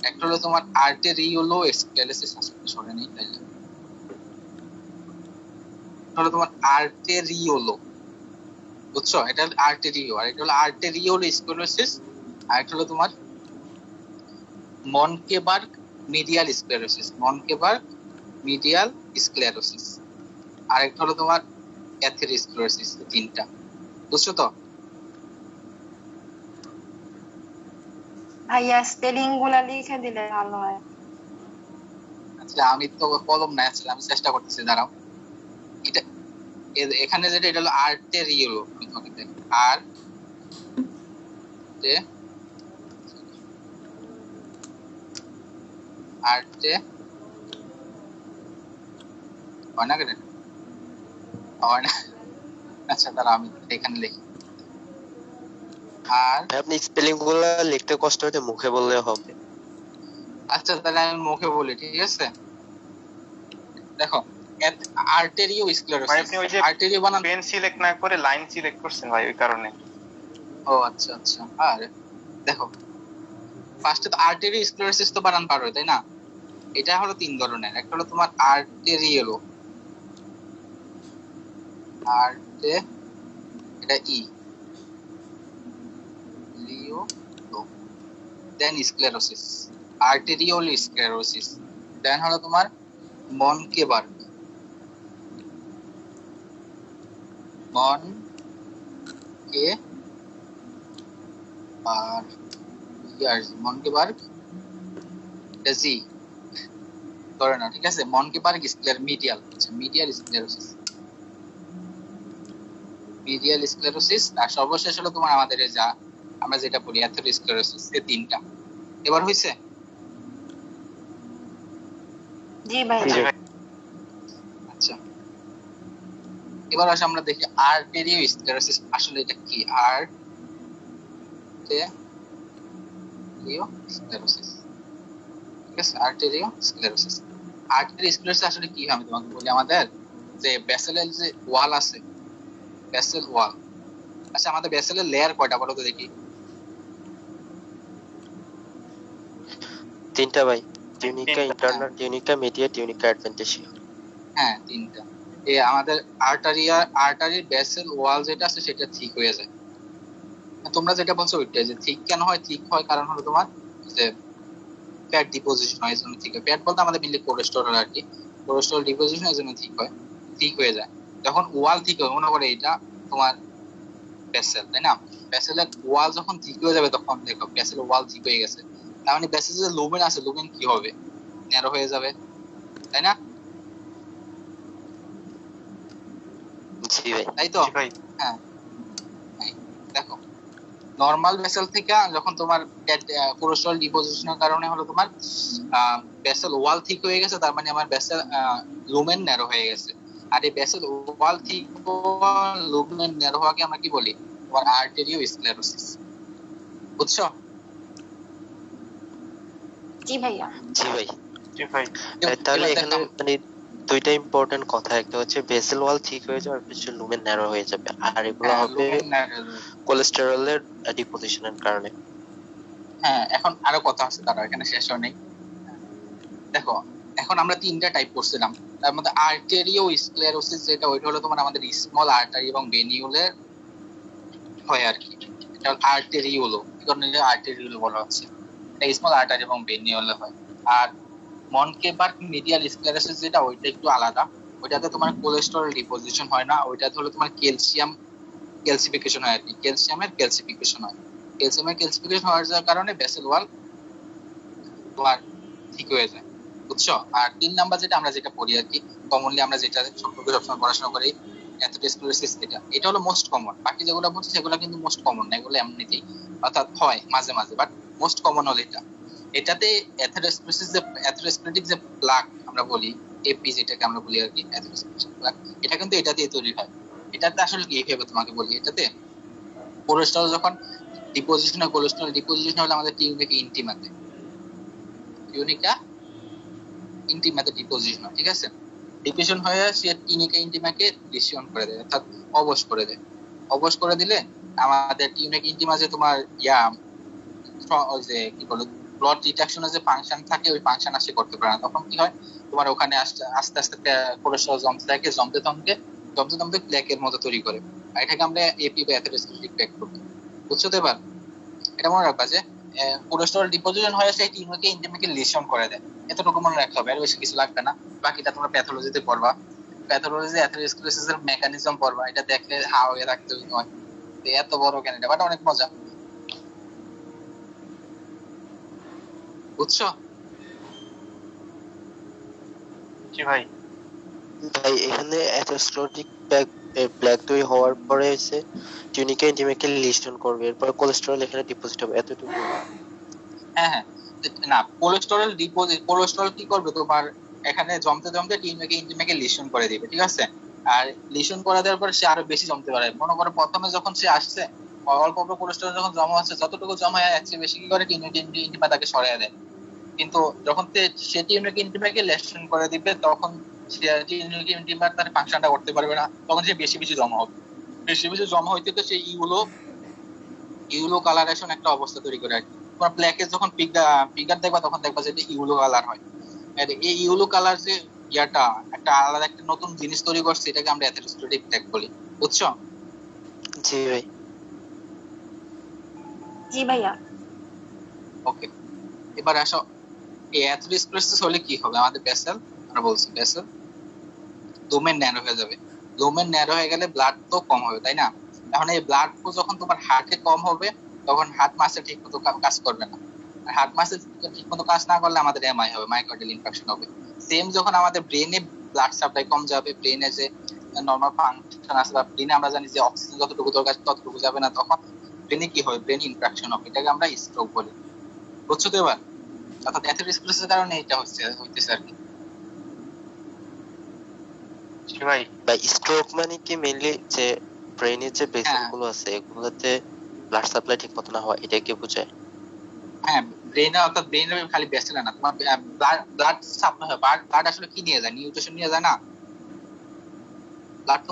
একটা হলো তোমার আর্টেরিওলোস্ক্লেরোসিস, আসলে শুনে নেই তাইলে, হলো তোমার আর্টেরিওলো, বুঝছো? এটা হলো আর্টেরিও, আর এটা হলো আর্টেরিওলোস্ক্লেরোসিস। আর একটা হলো তোমার মনকেবার্গ মিডিয়াল স্ক্লেরোসিস, মনকেবার্গ মিডিয়াল স্ক্লেরোসিস। আর একটা হলো তোমার অ্যাথেরোস্ক্লেরোসিস। তিনটা, বুঝছো তো? ভাইয়া স্পেলিং গুলা লিখে দিলে ভালো হয়। আচ্ছা আমি তো কলম নাই, আসলে আমি চেষ্টা করতেছি, দাঁড়াও। এটা এখানে যেটা, এটা হলো আর্টেরিওলো, আমি তোমাকে দেখি আর আর্টে হয় না কেন, হয় না। আচ্ছা দাঁড়া আমি এখানে লিখি। আর আপনি স্পেলিং গুলো লিখতে কষ্ট হতে মুখে বললে হবে। আচ্ছা তাহলে আমি মুখে বলি, ঠিক আছে? দেখো আর্টেরিওস্ক্লেরোসিস, আপনি ওই যে আর্টেরিও বানান পেন সিলেক্ট না করে লাইন সিলেক্ট করছেন ভাই, ওই কারণে। ও আচ্ছা আচ্ছা। আর দেখো ফার্স্টে তো আর্টেরিওস্ক্লেরোসিস তো বানান পারো, তাই না? এটা হলো তিন ধরনের, একটা হলো তোমার আর্টেরিওলো, আর্টে এটা ই লিও লো, দেন স্ক্লেরোসিস, আর্টেরিওস্ক্লেরোসিস। দেন হলো তোমার মনকেবার্গ, মনকে আর মনকেবার্গ জি ধরে না, ঠিক আছে? মনকেবার্গ মিডিয়াল, আচ্ছা মিডিয়াল স্ক্লেরোসিস, মিডিয়াল স্ক্লেরোসিস। আর সর্বশেষ হলো তোমার আমাদের যা আমরা যেটা বলি অ্যাথেরোস্ক্লেরোসিস। এই তিনটা এবার হইছে। জি ভাইয়া। আচ্ছা এবার আসলে আমরা দেখি আর্টেরিওস্ক্লেরোসিস আসলে এটা কি। আর্টেরিওস্ক্লেরোসিস, ঠিক আছে? আর্টেরিওস্ক্লেরোসিস, আর্টেরিওস্ক্লেরোসিস আসলে কি আমি তোমাকে বলি। আমাদের যে ভেসেলের যে ওয়াল আছে, ভেসেল ওয়াল, আচ্ছা আমাদের ভেসেলের লেয়ার কয়টা বলো তো দেখি? তিনটা ভাই, tunica, internal tunica, media tunica, adventitia. হ্যাঁ তিনটা। এই আমাদের আর্টারির ভেসেল ওয়াল যেটা আছে সেটা ঠিক হয়ে যায়। তোমরা যেটা বলছো ওইটাই, যে ঠিক কেন হয়? ঠিক হয় কারণ হলো তোমার যে ফ্যাট ডিপোজিশন হয়, এই জন্য ঠিক হয়। ফ্যাট বলতে আমাদের মেনলি কোলেস্টেরল আর কি, কোলেস্টেরল ডিপোজিশন এই জন্য ঠিক হয়, ঠিক হয়ে যায়। যখন ওয়াল ঠিক হয়, মনে করে এটা তোমার ভেসেল, তাই না? ভেসেলের ওয়াল যখন ঠিক হয়ে যাবে, তখন দেখো ভেসেলের ওয়াল ঠিক হয়ে গেছে, তার মানে ভেসেলের যে লুমেন আছে, লুমেন কি হবে? ন্যারো হয়ে যাবে, তাই না? জি ভাই। তাই তো? হ্যাঁ দেখো নরমাল ভেসেল থেকে যখন তোমার কোলেস্টেরল ডিপোজিশনের কারণে হলো তোমার ভেসেল ওয়াল ঠিক হয়ে গেছে, তার মানে আমার ভেসেল লুমেন ন্যারো হয়ে গেছে। আর এই ভেসেল ওয়াল ঠিক হওয়া, লুমেন ন্যারো হওয়াকে আমরা কি বলি? তোমার আর্টেরিওস্ক্লেরোসিস, বুঝছো? জি ভাইয়া। জি ভাই। জি ভাই। তাহলে এখানে মানে দুইটা ইম্পর্টেন্ট কথা, একটা হচ্ছে ভেসেল ওয়াল ঠিক হয়ে যাবে, আর কিছু লুমেন ন্যারো হয়ে যাবে, আর এগুলো হবে কোলেস্টেরলের ডিপোজিশনের কারণে। হ্যাঁ এখন আরো কথা আছে, তারা এখানে শেষ হয় নাই। দেখো এখন আমরা তিনটা টাইপ করছিলাম, তার মধ্যে আর্টেরিওস্ক্লেরোসিস যেটা, ওইটা হলো তোমার আমাদের স্মল আর্টারি এবং ভেনিউলের হয় আর কি। এটা আর্টেরিওলো, কি কারণে আর্টেরিওলো বলা হচ্ছে? এটা স্মল আর্টারি এবং ভেনিউলে হয়। আর মনকেবার্গ মিডিয়াল স্ক্লেরোসিস যেটা ওইটা একটু আলাদা। ওইটাতে তোমার কোলেস্টেরল ডিপোজিশন হয় না, ওইটাতে হলো তোমার ক্যালসিয়াম ক্যালসিফিকেশন হয় আর কি, ক্যালসিয়ামের ক্যালসিফিকেশন হয়। ক্যালসিয়ামের ক্যালসিফিকেশন হওয়ার কারণে ভেসেল ওয়াল তোমার ঠিক হয়ে যায়, বুঝছো? আর 3 নাম্বার যেটা আমরা যেটা পড়ি আর কি, কমনলি আমরা যেটা সম্পর্কে সবসময় পড়াশোনা করি, অ্যাথেরোস্ক্লেরোসিস, এটা হলো মোস্ট কমন। বাকি যেগুলো বলছি সেগুলো কিন্তু মোস্ট কমন না, এগুলো এমনিতেই অর্থাৎ হয় মাঝে মাঝে, বাট মোস্ট কমন হলো এটা। এটাতে অ্যাথেরোস্ক্লেরোসিস যে অ্যাথেরোস্ক্লেরোটিক যে প্লাক আমরা বলি, এপি যেটাকে আমরা বলি আর কি, অ্যাথেরোস্ক্লেরোটিক প্লাক, এটা কিন্তু এটা দিয়ে তৈরি হয়। এটাতে আসলে কি হবে তোমাকে বলি, এটাতে কোলেস্টেরল যখন ডিপোজিশন হয়, কোলেস্টেরল ডিপোজিশন হলে আমাদের টিউনিকা ইন্টিমাতে, টিউনিকা ইন্টিমাতে ডিপোজিশন হয়, ঠিক আছে? ডিপোজিশন হয়ে সে টিউনিকা ইন্টিমাকে ডিসিশন করে দেয়, অর্থাৎ অবশ করে দেয়। অবশ করে দিলে আমাদের টিউনিকা ইন্টিমা যে তোমার ওই যে কি বলে ব্লাড ডিটেকশনের যে ফাংশন থাকে, ওই ফাংশন আসে করতে পারে না। তখন কি হয়, তোমার ওখানে আস্তে আস্তে কোলেস্টেরল জমতে থাকে, জমতে জমতে প্লেকের মতো তৈরি করে। আর এটাকে আমরা এপি বা অ্যাথেরোস্ক্লেরোটিক প্লেক বলি, বুঝছো তো? এবার এটা মনে রাখবা যে কোলেস্টেরল ডিপোজিশন হয়ে সেই টিউমারকে ইন্টিমাকে লিশন করে দেয়, এতটুকু মনে রাখতে হবে, আর বেশি কিছু লাগবে না। বাকিটা তোমরা প্যাথোলজিতে পড়বা, প্যাথোলজি অ্যাথেরোস্ক্লেরোসিস এর মেকানিজম পড়বা, এটা দেখলে হা হয়ে রাখতে হয়। এত বড় কেন এটা, বাট অনেক মজা, বুঝছো? জি ভাই। ভাই এখানে অ্যাথেরোস্ক্লেরোটিক প্লেক তৈরি হওয়ার পরে হচ্ছে টিউনিকা ইন্টিমাকে লিশন করবে, এরপর কোলেস্টেরল এখানে ডিপোজিট হবে, এতটুকু। হ্যাঁ হ্যাঁ, না কোলেস্টেরল কি করবে তোমার, এখানে জমতে টিউমারকে ইন্টিমাকে লিশন করে দিবে, ঠিক আছে? আর লিশন করে দেওয়ার পর সে আরো বেশি জমতে পারে। মনে করো প্রথমে যখন সে আসছে অল্প অল্প কোলেস্টেরল যখন জমা হচ্ছে, যতটুকু জমা হয় এর চেয়ে বেশি কি করে টিউমারকে ইন্টিমা তাকে সরিয়ে দেয়। কিন্তু যখন সে টিউমারকে ইন্টিমাকে লিশন করে দিবে, তখন সে টিউমারকে ইন্টিমা তার ফাংশনটা করতে পারবে না, তখন সে বেশি বেশি জমা হবে। বেশি বেশি জমা হইতে তো সেই ইউলো কালারেশন একটা অবস্থা তৈরি করে আর কি। তোমার প্লেকে যখন ফিগার দেখবা তখন দেখবা যে এটা ইউলো কালার হয়। আর এই ইউলো কালার যে ইয়াটা একটা আলাদা একটা নতুন জিনিস তৈরি করছে, এটাকে আমরা অ্যাথেরোস্ক্লেরোটিক প্লেক বলি, বুঝছো? জি ভাই। জি ভাইয়া। ওকে, এবার আসো, এই অ্যাথেরোস্ক্লেরোসিস হলে কি হবে আমাদের ভেসেল, আমরা বলছি ভেসেল ডোমেন ন্যারো হয়ে যাবে। ডোমেন ন্যারো হয়ে গেলে ব্লাড তো কম হবে, তাই না? এখন এই ব্লাড ফ্লো যখন তোমার হার্টে কম হবে, তখন হার্ট মাসে ঠিক মতো কাজ করবে না। আর হার্ট মাসে ঠিক মতো কাজ না করলে আমাদের এমআই হবে, মায়োকার্ডিয়াল ইনফার্কশন হবে। সেম যখন আমাদের ব্রেনে ব্লাড সাপ্লাই কম যাবে, ব্রেনে যে নরমাল ফাংশন আছে বা ব্রেনে আমরা জানি যে অক্সিজেন যতটুকু দরকার ততটুকু যাবে না, তখন ব্রেনে কি হবে, ব্রেন ইনফ্রাকশন হবে, এটাকে আমরা স্ট্রোক বলি, বুঝছো তো? এবার অর্থাৎ অ্যাথেরোস্ক্লেরোসিসের কারণে এটা হইতেছে আর কি। ভাই ভাই স্ট্রোক মানে কি মেইনলি যে ব্রেনের যে ভেসেল হ্যাঁ গুলো আছে এগুলোতে ব্লাড সাপ্লাই ঠিক মতো না হয়, এটাকে বোঝায়। হ্যাঁ, ব্রেনে, অর্থাৎ ব্রেনে খালি ভেসেল না, তোমার ব্লাড সাপ্লাই হয়। ব্লাড আসলে কি নিয়ে যায়, নিউট্রিশন নিয়ে যায় না? ব্লাড তো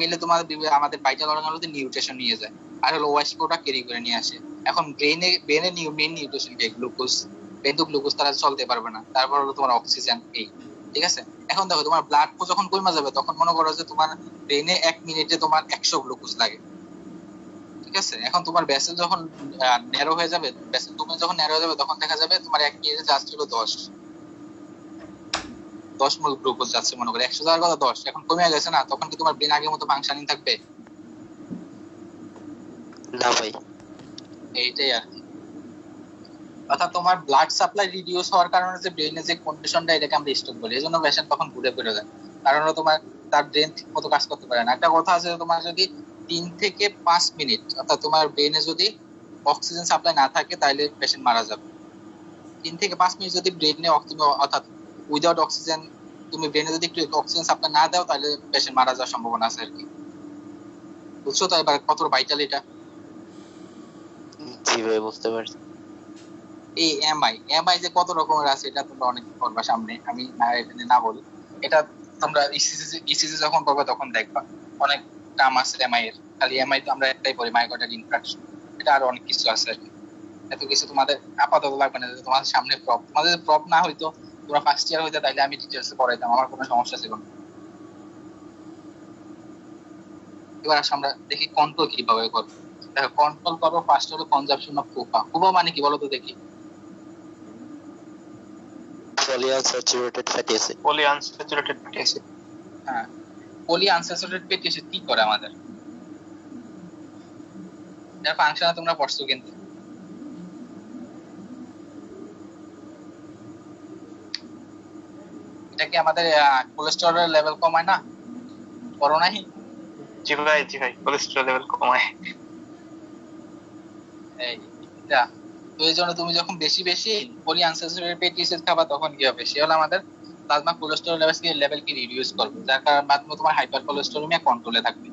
মিলে তোমার আমাদের ভাইটাল অর্গানগুলোতে নিউট্রিশন নিয়ে যায়, আর হলো ওয়েস্ট প্রোডাক্ট ক্যারি করে নিয়ে আসে। এখন ব্রেনে মেইন নিউট্রিশন কে গ্লুকোজ, ব্রেন তো গ্লুকোজ তারা চলতে পারবে না, তারপর হলো তোমার অক্সিজেন, এই, ঠিক আছে? এখন দেখো তোমার ব্লাড ফ্লো যখন কমে যাবে, তখন মনে করো যে তোমার ব্রেনে 1 মিনিটে তোমার 100 গ্লুকোজ লাগে, ঠিক আছে? এখন তোমার ভেসেল যখন ন্যারো হয়ে যাবে, ভেসেল ডোমেন যখন ন্যারো হয়ে যাবে, তখন দেখা যাবে তোমার 1 মিনিটে জাস্ট হলো 10 মোল গ্লুকোজ যাচ্ছে। মনে করো 100 যাওয়ার কথা 10, এখন কমে গেছে না, তখন কি তোমার ব্রেন আগের মতো ফাংশনিং থাকবে? না ভাই। এইটাই আর কি। অর্থাৎ তোমার ব্লাড সাপ্লাই রিডিউস হওয়ার কারণে যে ব্রেনে যে কন্ডিশনটা, এটাকে আমরা স্ট্রোক বলি। এই জন্য পেশেন্ট তখন ঘুরে ফিরে যায়, কারণ তোমার তার ব্রেন ঠিক মতো কাজ করতে পারে না। একটা কথা আছে, তোমার যদি 3 থেকে 5 মিনিট অর্থাৎ তোমার ব্রেনে যদি অক্সিজেন সাপ্লাই না থাকে, তাহলে পেশেন্ট মারা যাবে। 3 থেকে 5 মিনিট যদি ব্রেনে অর্থাৎ উইদাউট অক্সিজেন, তুমি ব্রেনে যদি একটু অক্সিজেন সাপ্লাই না দাও, তাহলে পেশেন্ট মারা যাওয়ার সম্ভাবনা আছে আর কি, বুঝছো তো? এবার কত ভাইটাল এটা। জি ভাই, বুঝতে পারছি। এই এমআই যে কত রকমের আছে, এটা তোমরা অনেক পড়বা সামনে, আমি এখানে না বলি। এটা তোমরা ইসিজি যখন করবে তখন দেখবা অনেক টার্ম আছে এমআই এর। খালি এমআই তো আমরা একটাই পড়ি, মায়োকার্ডিয়াল ইনফ্রাকশন। এটা আরো অনেক কিছু আছে আর কি, এত কিছু তোমাদের আপাতত লাগবে না। তোমাদের সামনে তোমাদের প্রপ না হইতো, তোমরা ফার্স্ট ইয়ার হইতে, তাইলে আমি ডিটেলসে পড়াইতাম, আমার কোনো সমস্যা ছিল না। এবার আসলে আমরা দেখি কন্ট্রোল কিভাবে করবো। দেখো কন্ট্রোল করবো, ফার্স্ট হলো কনজাম্পশন অফ ফুফা। ফুফা মানে কি বলতো দেখি? Polyunsaturated fatty acid. Polyunsaturated fatty acid. হ্যাঁ, পলিআনস্যাচুরেটেড ফ্যাটি অ্যাসিড কি করে আমাদের? এর ফাংশন তোমরা পড়ছো কিন্তু। এটা কি আমাদের কোলেস্টেরলের লেভেল কমায় না? পড়ো নাই? জি ভাই কোলেস্টেরল লেভেল কমায়। এইটা তো এই জন্য তুমি যখন বেশি বেশি পলিআনস্যাচুরেটেড ফ্যাটি অ্যাসিড খাবা তখন কি হবে? সে হলো আমাদের প্লাজমা কোলেস্টেরল লেভেল কি রিডিউস করবে, যার কারণে তোমার হাইপার কোলেস্টেরোলিমিয়া কন্ট্রোলে থাকবে।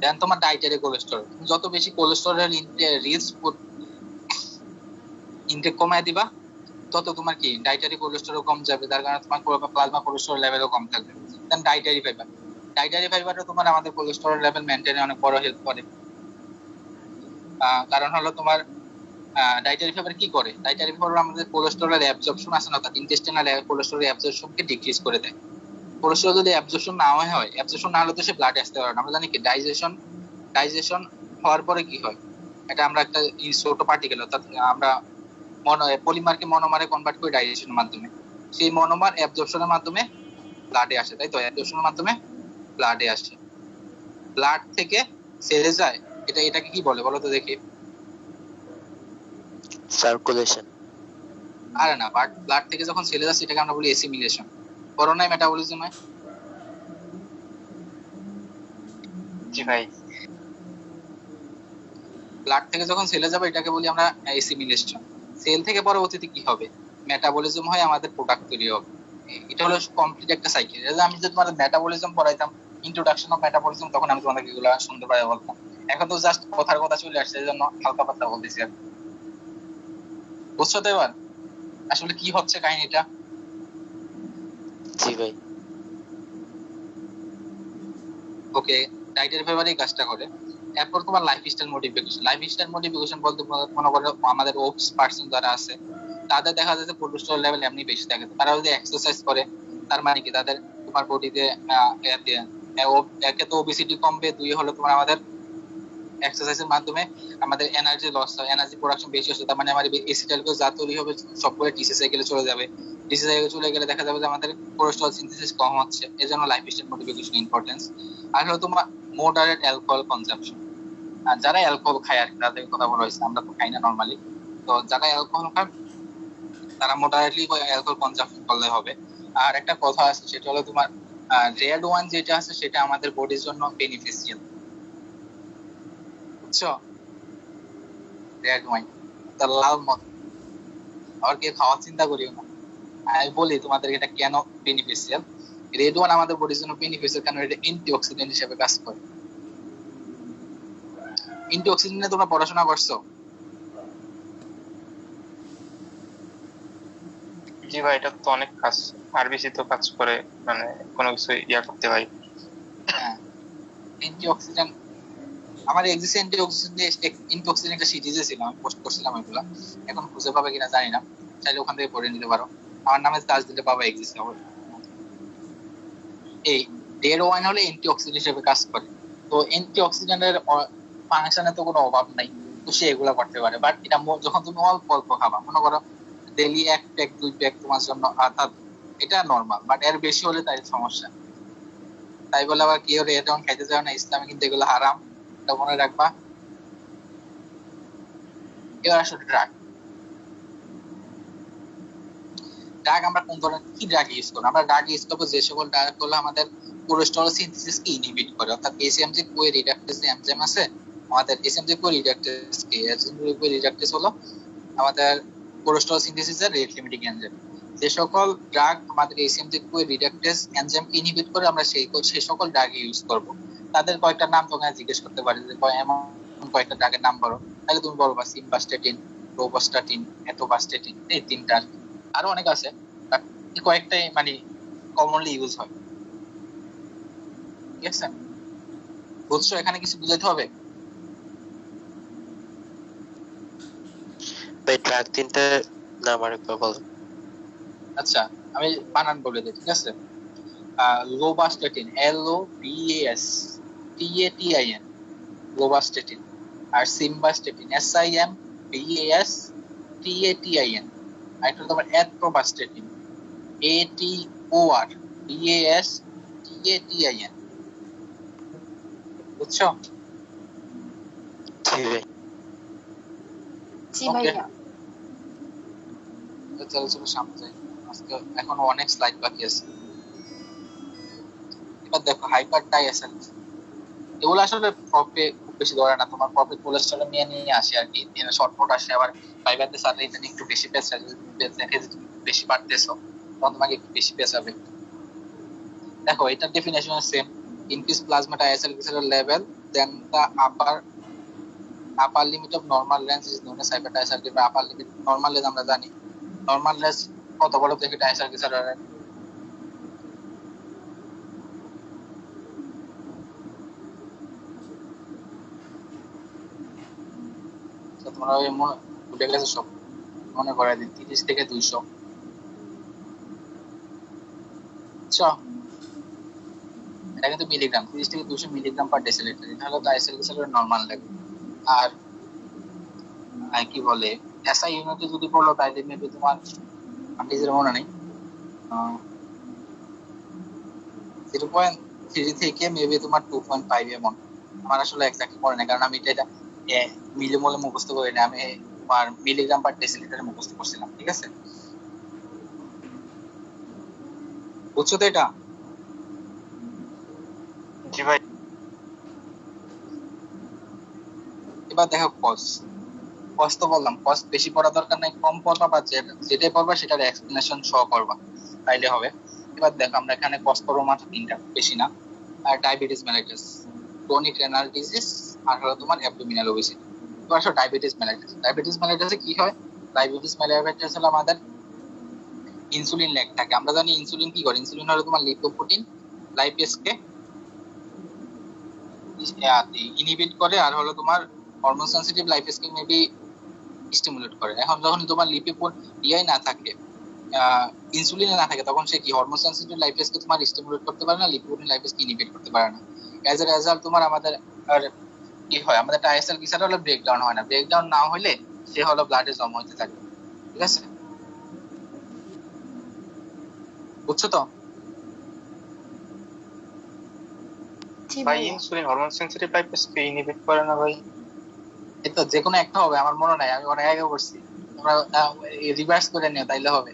দেন তোমার ডায়েটারি কোলেস্টেরল, যত বেশি কোলেস্টেরল রিচ ইনটেক কমায় দিবা তত তোমার কি ডায়েটারি কোলেস্টেরল কম যাবে, যার কারণে তোমার প্লাজমা কোলেস্টেরল লেভেলও কম থাকবে। দেন ডায়েটারি ফাইবারও তোমার আমাদের কোলেস্টেরল লেভেল মেইনটেইনে অনেক বড় হেল্প করে। কারণ হলো তোমার ডায়েটারি ফাইবার কি করে? ডায়েটারি ফাইবার আমাদের কোলেস্টেরলের অ্যাবজর্পশন আছে না, অর্থাৎ ইন্টেস্টিনাল কোলেস্টেরলের অ্যাবজর্পশনকে ডিক্রিজ করে দেয়। কোলেস্টেরল যদি অ্যাবজর্পশন না হয়, অ্যাবজর্পশন না হলে তো সে ব্লাডে আসতে পারে না। আমরা জানি কি ডাইজেশন হওয়ার পরে কি হয়, এটা আমরা একটা ছোট পার্টিকেল অর্থাৎ আমরা পলিমারকে মনোমারে কনভার্ট করি ডাইজেশনের মাধ্যমে। সেই মনোমার অ্যাবজর্পশনের মাধ্যমে ব্লাডে আসে, তাই তো? অ্যাবজর্পশনের মাধ্যমে ব্লাডে আসে, ব্লাড থেকে সেলে যায়। এটাকে কি বলে বলো তো দেখি? সার্কুলেশন। আরে না, ব্লাড থেকে যখন সেলে যাচ্ছে এটাকে আমরা বলি অ্যাসিমিলেশন। করোনায় মেটাবলিজম হয়। জি ভাই। ব্লাড থেকে যখন সেলে যাবে এটাকে বলি আমরা অ্যাসিমিলেশন। সেল থেকে পরবর্তীতে কি হবে? মেটাবলিজম হয়, আমাদের প্রোডাক্ট তৈরি হবে। এটা হলো কমপ্লিট একটা সাইকেল। আমি যদি তোমাদের মেটাবলিজম পড়াইতাম, ইন্ট্রোডাকশন অফ মেটাবলিজম, তখন আমি তোমাদেরকে এগুলো সুন্দরভাবে বলতাম। এখন তো জাস্ট কথার কথা চলে আসছে, এই জন্য হালকা পাতলা বলতেছি আর। বুঝছো তো এবার আসলে কি হচ্ছে কাহিনীটা? জি ভাই। ওকে, ডায়েটারি ফাইবার এই কাজটা করে। এরপর তোমার লাইফস্টাইল মডিফিকেশন বলতে মনে করো আমাদের ওবস পার্সন যারা আছে তাদের দেখা যাচ্ছে কোলেস্টেরল লেভেল এমনি বেশি থাকে। তারা যদি এক্সারসাইজ করে তার মানে কি তাদের তোমার বডিতে একে তো ওবেসিটি কমবে, দুই হলো তোমার আমাদের এক্সারসাইজের মাধ্যমে আমাদের এনার্জি লস হয়, এনার্জি প্রোডাকশন বেশি হচ্ছে। তার মানে আমাদের এসিটাইলকোজ যা তৈরি হবে সবগুলো টিসি সাইকেলে চলে যাবে। টিসি সাইকেলে চলে গেলে দেখা যাবে যে আমাদের কোলেস্টেরল সিনথেসিস কম হচ্ছে। এজন্য লাইফস্টাইল মডিফিকেশন ইম্পর্টেন্স। আর হলো তোমার মডারেট অ্যালকোহল কনজাম্পশন। আর যারা অ্যালকোহল খায় আর তাদের কথা বলা হয়েছে, আমরা তো খাই না নরমালি। তো যারা অ্যালকোহল খায় তারা মডারেটলি অ্যালকোহল কনজাম্পশন করলে হবে। আর একটা কথা আছে, সেটা হলো তোমার রেড ওয়াইন যেটা আছে সেটা আমাদের বডির জন্য বেনিফিশিয়াল। বুঝছো? রেড ওয়াইন, তার লাল মদ আর কি খাওয়ার চিন্তা করিও না। আমি বলি তোমাদের এটা কেন বেনিফিশিয়াল। রেড ওয়াইন আমাদের বডির জন্য বেনিফিশিয়াল কারণ এটা অ্যান্টিঅক্সিডেন্ট হিসেবে কাজ করে। অ্যান্টিঅক্সিডেন্টে তোমরা পড়াশোনা করছো? জি ভাই, এটা তো অনেক কাজ, আরবিসি তো কাজ করে, মানে কোনো কিছু করতে হয়। হ্যাঁ, অ্যান্টিঅক্সিডেন্ট আমার এক্সিস্টেন্ট অ্যান্টিঅক্সিডেন্ট একটা সিরিজে ছিল, আমি পোস্ট করছিলাম এগুলা। এখন খুঁজে পাবে কিনা জানি না, চাইলে ওখান থেকে পড়ে নিতে পারো। আমার নামে সার্চ দিলে পাবে এক্সিস্ট হবে। এই রেড ওয়াইন হলে অ্যান্টিঅক্সিডেন্ট হিসেবে কাজ করে। তো অ্যান্টিঅক্সিডেন্টের ফাংশনে তো কোনো অভাব নাই, তো সে এগুলা করতে পারে। বাট এটা যখন তুমি অল্প অল্প খাবা, মনে করো ডেইলি 1 প্যাক 2 প্যাক তোমার জন্য অর্থাৎ এটা নরমাল। বাট এর বেশি হলে তাই সমস্যা। তাই বলে আবার কেউ রেড ওয়াইন খাইতে যাও না, ইসলামে কিন্তু এগুলো হারাম, এটা মনে রাখবা। এবার আসলে ড্রাগ আমরা কোন ধরনের কি ড্রাগ ইউজ করি? আমরা ড্রাগ ইউজ করবো যে সকল ড্রাগ গুলো আমাদের কোলেস্টেরল সিনথেসিস কে ইনহিবিট করে, অর্থাৎ এসএমজি কোয়ে রিডাক্টেজ এনজাইম আছে আমাদের। এসএমজি কোয়ে রিডাক্টেজ কি? এসএমজি কোয়ে রিডাক্টেজ হলো আমাদের কোলেস্টেরল সিনথেসিসের রেট লিমিটিং এনজাইম। যে সকল ড্রাগ আমাদের এসএমজি কোয়ে রিডাক্টেজ এনজাইম কে ইনহিবিট করে আমরা সেই সকল ড্রাগ ইউজ করব। তাদের কয়েকটা নাম তোমরা জিজ্ঞেস করতে পারি যে এমন কয়েকটা ড্রাগের নাম বলো, তাহলে তুমি বলবা সিম্বাস্টেটিন, রোবাস্টাটিন, এটোবাস্টেটিন, এই তিনটা। আরো অনেক আছে, কয়েকটাই মানে কমনলি ইউজ হয়। ঠিক আছে, বুঝছো? এখানে কিছু বুঝাইতে হবে? ভাই ড্রাগ তিনটা নাম আরেকবার বলো। আচ্ছা, আমি বানান বলে দিই, ঠিক আছে? লোবাস্টেটিন, LOBASTATIN, লোবাস্টেটিন। আর সিম্বাস্টেটিন, SIMBASTATIN। আরেকটা হলো তোমার অ্যাট্রোবাস্টেটিন, ATOR, বুঝছো? জি ওকে, ভাইয়া। চলো চলো সামনে যাই, আজকে এখনো অনেক স্লাইড বাকি আছে। এবার দেখো হাইপার ডাইএসএল, এগুলো আসলে প্রপে খুব বেশি ধরে না, তোমার প্রপে কোলেস্টেরল নিয়ে নিয়ে আসে আর কি, শর্টকাট আসে। আবার ফাইবারতে সাথে এটা একটু বেশি পেঁচা, দেখে যে তুমি বেশি বাড়তেছো তখন তোমাকে একটু বেশি পেঁচাবে। দেখো এটার ডেফিনেশন সেম, ইনক্রিজ প্লাজমা ডাইএসএল level then the upper limit of normal range is known as হাইপারটাইসার্কিট। আপার লিমিট, নরমাল রেঞ্জ আমরা জানি, নরমাল রেঞ্জ কত বড় থেকে ডাইসার্কিট। তোমরা ওই ভুলে গেছো সব, মনে করে দিন 30 থেকে 200। বুঝছো? এটা কিন্তু মিলিগ্রাম, 30 থেকে 200 মিলিগ্রাম পার ডেসিলিটার, এটা হলো ডাইসার্কিটের নরমাল লেভেল। আর কি বলে এসআই ইউনিটে যদি পড়লো তাহলে মেবি তোমার, আমি নিজের মনে নেই, 0.3 থেকে মেবি তোমার 2.5 এমন, আমার আসলে এক্স্যাক্টলি মনে নেই, কারণ আমি এটা মিলিমোলে মুখস্থ করি না, আমি তোমার মিলিগ্রাম পার ডেসিলিটারে মুখস্থ করছিলাম। ঠিক আছে, বুঝছো তো এটা? জি ভাই। এবার দেখো কস তো বললাম, কস বেশি পড়া দরকার নাই, কম পড়বা বা যেটাই পড়বা সেটার এক্সপ্লেনেশন সহ করবা তাইলে হবে। এবার দেখো আমরা এখানে কস করবো মাত্র 3টা, বেশি না। আর diabetes mellitus, chronic renal disease, আর হলো তোমার অ্যাবডোমিনাল ওবেসিটি। এবার আসো ডায়াবেটিস মেলাইটাসে কি হয়? ডায়াবেটিস মেলাইটাস হলো আমাদের ইনসুলিন ল্যাগ থাকে। আমরা জানি ইনসুলিন কি করে, ইনসুলিন হলো তোমার লিপোপ্রোটিন লাইপেজকে ইনহিবিট করে, আর হলো তোমার হরমোন সেনসিটিভ লাইপেজকে মেবি স্টিমুলেট করে। এখন যখন তোমার লিপিড ইয়াই না থাকে, ইনসুলিন না থাকে, তখন সে কি হরমোন সেনসিটিভ লাইপেজকে তোমার স্টিমুলেট করতে পারে না, লিপোপ্রোটিন লাইপেজকে ইনহিবিট করতে পারে না। অ্যাজ এ রেজাল্ট তোমার আমাদের আর কি হয়, আমাদের টাইএসএল গ্লিসারল হলো ব্রেকডাউন হয় না, ব্রেকডাউন না হলে সে হলো ব্লাডে জমা হতে থাকে। ঠিক আছে, বুঝছো তো? জি ভাই ভাইয়া। ইনসুলিন হরমোন সেনসিটিভ লাইপেজকে ইনহিবিট করে না ভাই? এই তো যে কোনো একটা হবে, আমার মনে নাই, আমি অনেক আগে করছি, তোমরা রিভার্স করে নিও তাইলে হবে।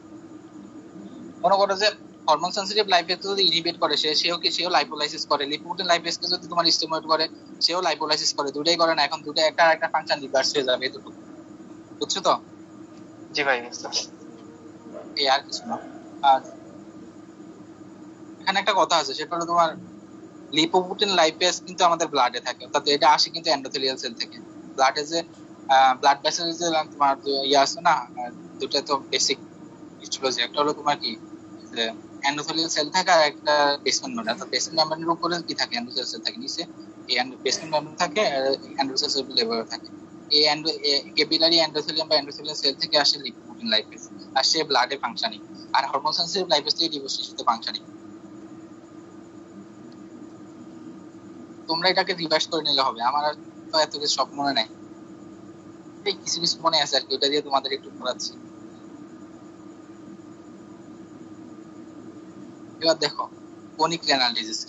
মনে করো যে হরমোন সেনসিটিভ লাইপেজকে যদি ইনহিবিট করে সেও লাইপোলাইসিস করে, লিপোপ্রোটিন লাইপেজকে যদি তোমার স্টিমুলেট করে সেও লাইপোলাইসিস করে, দুটাই করে না, এখন দুটো একটা একটা ফাংশন রিভার্স হয়ে যাবে, এতটুকু। বুঝছো তো? জি ভাই বুঝতে পারছি। এই আর কিছু না। আর এখানে একটা কথা আছে, সেটা হলো তোমার লিপোপ্রোটিন লাইপেজ কিন্তু আমাদের ব্লাডে থাকে, অর্থাৎ এটা আসে কিন্তু এন্ডোথেলিয়াল সেল থেকে। ব্লাডে যে ব্লাড ভেসেল যে তোমার ইয়ে আছে না, দুটো তো বেসিক হিস্টোলজি, একটা হলো তোমার কি যে এন্ডোথেলিয়াল সেল থাকে, আর একটা বেসমেন্ট মেমব্রেন। অর্থাৎ বেসমেন্ট মেমব্রেনের উপরে কি থাকে, এন্ডোথেলিয়াল সেল থাকে, নিচে এই বেসমেন্ট মেমব্রেন থাকে, আর এন্ডোথেলিয়াল সেল লেভেলে থাকে। এই ক্যাপিলারি এন্ডোথেলিয়াম বা এন্ডোথেলিয়াল সেল থেকে আসে লিপোপ্রোটিন লাইপেজ, আর সে ব্লাডে ফাংশনিং, আর হরমোন সেনসিটিভ লাইপেজ থেকে ডিভোর্স টিস্যুতে ফাংশনিং। তোমরা এটাকে রিভার্স করে নিলে হবে, আমার আর তো এত কিছু সব মনে নাই, এই কিছু কিছু মনে আছে আর কি, ওটা দিয়ে তোমাদের একটু পড়াচ্ছি। এবার দেখো ক্রনিক রেনাল ডিজিজ,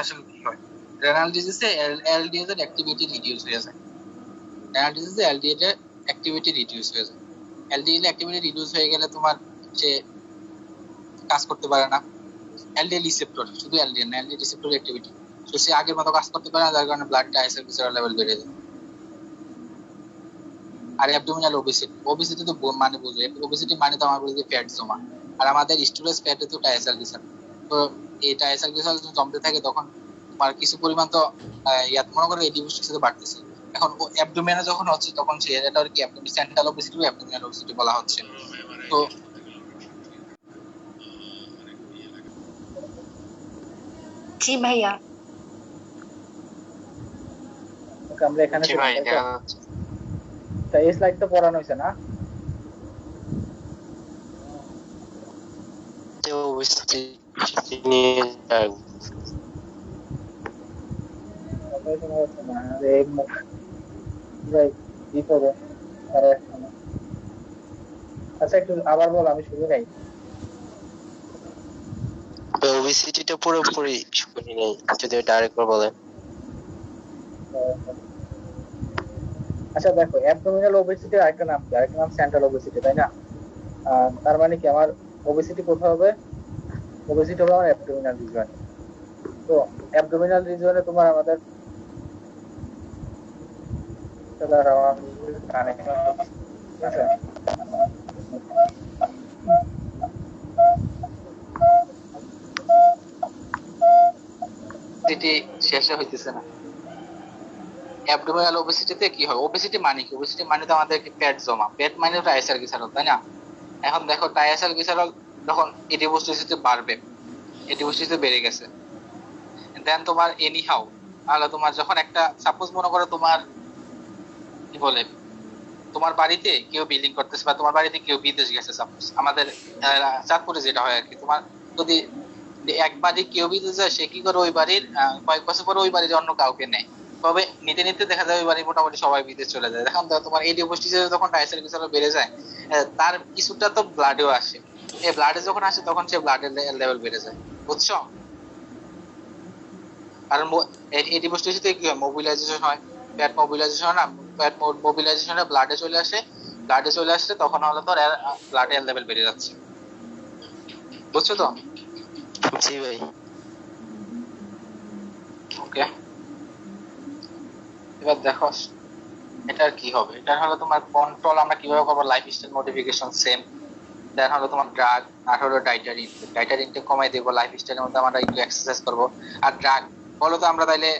আসলে কি হয়? রেনাল ডিজিজে এলডিএল এর অ্যাক্টিভিটি রিডিউস হয়ে যায়, রেনাল ডিজিজে এলডিএল এর অ্যাক্টিভিটি রিডিউস হয়ে যায়। এলডিএল অ্যাক্টিভিটি রিডিউস হয়ে গেলে তোমার সে কাজ করতে পারে না, এলডিএল রিসেপ্টর, শুধু এলডিএল না, এলডিএল রিসেপ্টর অ্যাক্টিভিটি, তো সে আগের মতো কাজ করতে পারে না, যার কারণে ব্লাড ট্রাইগ্লিসারাইড লেভেল বেড়ে যায়। আর অ্যাবডোমিনাল ওবেসিটি তো মানে বুঝো, ওবেসিটি মানে তো আমার বলি ফ্যাট জমা, আর আমাদের স্টোরেজ ফ্যাটে তো ট্রাইগ্লিসারাইড। তো এই ট্রাইগ্লিসারাইড যখন জমতে থাকে তখন তোমার কিছু পরিমাণ তো ইয়াত মনে করো এই ডিভিশনের সাথে বাড়তেছে। এখন ও অ্যাবডোমেনে যখন হচ্ছে তখন সে এটা আর কি অ্যাবডোমিনাল সেন্ট্রাল ওবেসিটি বা অ্যাবডোমিনাল ওবেসিটি বলা হচ্ছে। তো জি ভাইয়া। ওকে আমরা এখানে জি ভাই দেখা যাচ্ছে। এই স্লাইড তো পড়ানো হয়েছে না? যে ওবেসিটি নিয়ে আচ্ছা একটু আবার বল, আমি শুনি নাই। ওবিসিটিটা পুরোপুরি শুনি নাই, যদি ডাইরেক্ট বলেন। আচ্ছা দেখো, অ্যাবডোমিনাল ওবেসিটির আরেকটা নাম কি? আরেকটা নাম সেন্ট্রাল ওবেসিটি, তাই না? তার মানে কি আমার ওবেসিটি কোথায় হবে? ওবেসিটি হবে আমার অ্যাবডোমিনাল রিজিয়নে। তো অ্যাবডোমিনাল রিজিয়নে তোমার আমাদের আছে। যেটি শেষে হইতেছে না। অ্যাবডোমিনাল ওবেসিটিতে কি হয়? ওবেসিটি মানে কি? ওবেসিটি মানে তো আমাদের পেট জমা, পেট মানে তো টাইসারগ্লিসারল, তাই না? এখন দেখো টাইসারগ্লিসারল যখন এডিপোস্টিসিতে বাড়বে, এডিপোস্টিসিতে বেড়ে গেছে, দেন তোমার এনি হাউ, তাহলে তোমার যখন একটা সাপোজ মনে করো তোমার কি বলে, তোমার বাড়িতে কেউ বিল্ডিং করতেছে বা তোমার বাড়িতে কেউ বিদেশ গেছে, সাপোজ আমাদের চাঁদপুরে যেটা হয় আর কি, তোমার যদি এক বাড়ি কেউ বিদেশ যায়, সে কি করে ওই বাড়ির কয়েক বছর পরে ওই বাড়ির অন্য কাউকে নেয়, তবে নিতে নিতে দেখা যায় ওই বাড়ি মোটামুটি সবাই বিদেশ চলে যায়। এখন তোমার এই ডিপোস্টিসে যখন টাইসারগ্লিসারল বেড়ে যায়, তার কিছুটা তো ব্লাডেও আসে, এই ব্লাডে যখন আসে তখন সে ব্লাডের লেভেল বেড়ে যায়, বুঝছো? কারণ এই ডিপোস্টিসিতে কি হয়, মোবিলাইজেশন হয়, ফ্যাট মোবিলাইজেশন না, ফ্যাট মোবিলাইজেশনে ব্লাডে চলে আসে, ব্লাডে চলে আসলে তখন হলো তোর ব্লাডের লেভেল বেড়ে যাচ্ছে, বুঝছো তো? জি ভাই। ওকে, এবার দেখো এটার কি হবে। এটা হলো তোমার কন্ট্রোল আমরা কিভাবে করবো, লাইফস্টাইল মডিফিকেশন সেম, দেন হলো তোমার ড্রাগ, আর হলো ডাইটারি ইনটেক, ডাইটারি ইনটেক কমাই দেবো, লাইফস্টাইলের মধ্যে আমরা একটু এক্সারসাইজ করবো। আর ড্রাগ বলো তো আমরা তাইলে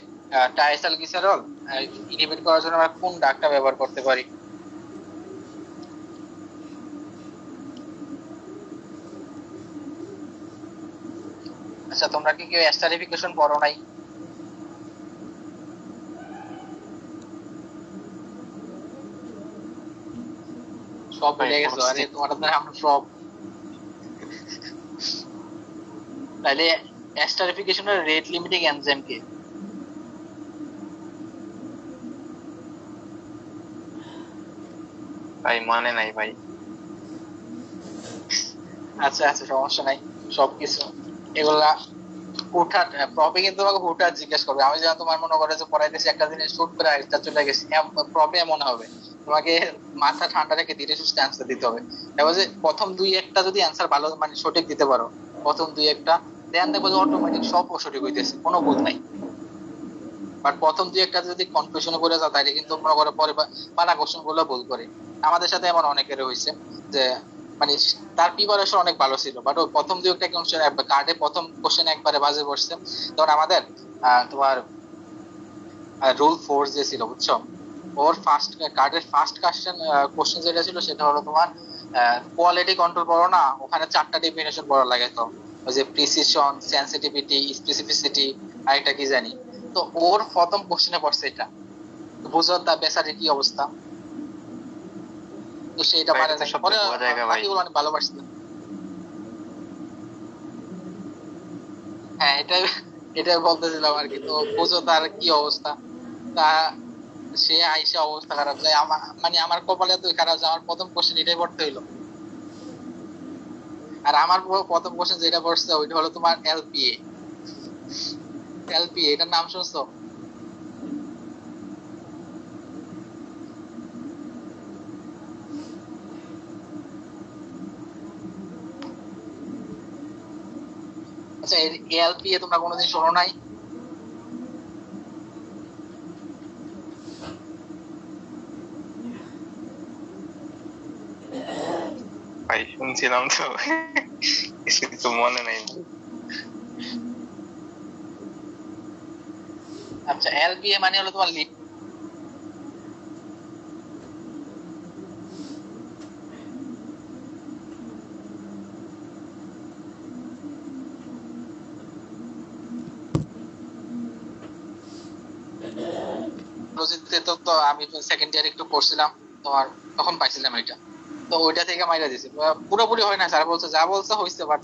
টাইসারগ্লিসারল ইনহিবিট করার জন্য আমরা কোন ড্রাগটা ব্যবহার করতে পারি? আচ্ছা তোমরা কি কেউ এস্টারিফিকেশন পড়ো নাই? সব ভুলে গেছো? আরে তোমার আপনার আমরা সব, তাহলে এস্টারিফিকেশনের রেট লিমিটিং এনজাইম কি? ভাই মানে নাই ভাই। আচ্ছা আচ্ছা সমস্যা নাই, সবকিছু এগুলা হুটহাট প্রপে কিন্তু তোমাকে হুটহাট জিজ্ঞেস করবে। আমি যেন তোমার মনে করে যে পড়াইতেছি একটা জিনিস শুট করে আরেকটা চলে গেছি, প্রপে এমন হবে, তোমাকে মাথা ঠান্ডা রেখে ধীরে সুস্থে অ্যান্সার দিতে হবে। এবার যে প্রথম দুই একটা যদি অ্যান্সার ভালো মানে সঠিক দিতে পারো, প্রথম দুই একটা, দেন দেখবো যে অটোমেটিক সব সঠিক হইতেছে, কোনো ভুল নাই। বাট প্রথম দুই একটা যদি কনফিউশনে পড়ে যাও তাহলে কিন্তু মনে করে পরে পারা কোশ্চেন গুলো ভুল করে। আমাদের সাথে এমন অনেকের হয়েছে যে মানে তার প্রিপারেশন অনেক ভালো ছিল, বাট ওই প্রথম দুই একটা কার্ডে প্রথম কোশ্চেন একবারে বাজে পড়ছে। তখন আমাদের তোমার রুল ফোর্স যে ছিল, বুঝছো, ওর ফার্স্ট কার্ডের ফার্স্ট কোশ্চেন যেটা ছিল সেটা হলো তোমার কোয়ালিটি কন্ট্রোল পড়ো না, ওখানে 4টা ডেফিনেশন পড়া লাগে। তো ওই যে প্রিসিশন, সেন্সিটিভিটি, স্পেসিফিসিটি, আর একটা কি জানি, তো ওর প্রথম কোশ্চেনে পড়ছে এটা, বুঝো তা বেচারির কি অবস্থা। তো সেটা পারে না, পরে বাকিগুলো অনেক ভালো পারছিল। হ্যাঁ এটাই এটাই বলতেছিলাম আর কি, তো বুঝো তার কি অবস্থা। তা সে আইসা অবস্থা খারাপ যায়, আমার মানে আমার কপালে তো খারাপ যে আমার প্রথম কোশ্চেন এটাই পড়তে হইলো। আর আমার প্রথম কোশ্চেন যেটা পড়ছে ওইটা হলো তোমার এলপিএ। এলপিএ এটার নাম শুনছো? আচ্ছা এলপিএ তোমরা কোনোদিন শোনো নাই? ভাই শুনছিলাম তো, কিছু মনে নাই। আচ্ছা এলপিএ মানে হলো তোমার লিড, তো আমি সেকেন্ড ইয়ার একটু পড়ছিলাম তোমার, তখন পাইছিলাম এটা, তো ওইটা থেকে মাইরা দিছি। পুরোপুরি হয় না, স্যার বলছে যা বলছে হয়েছে, বাট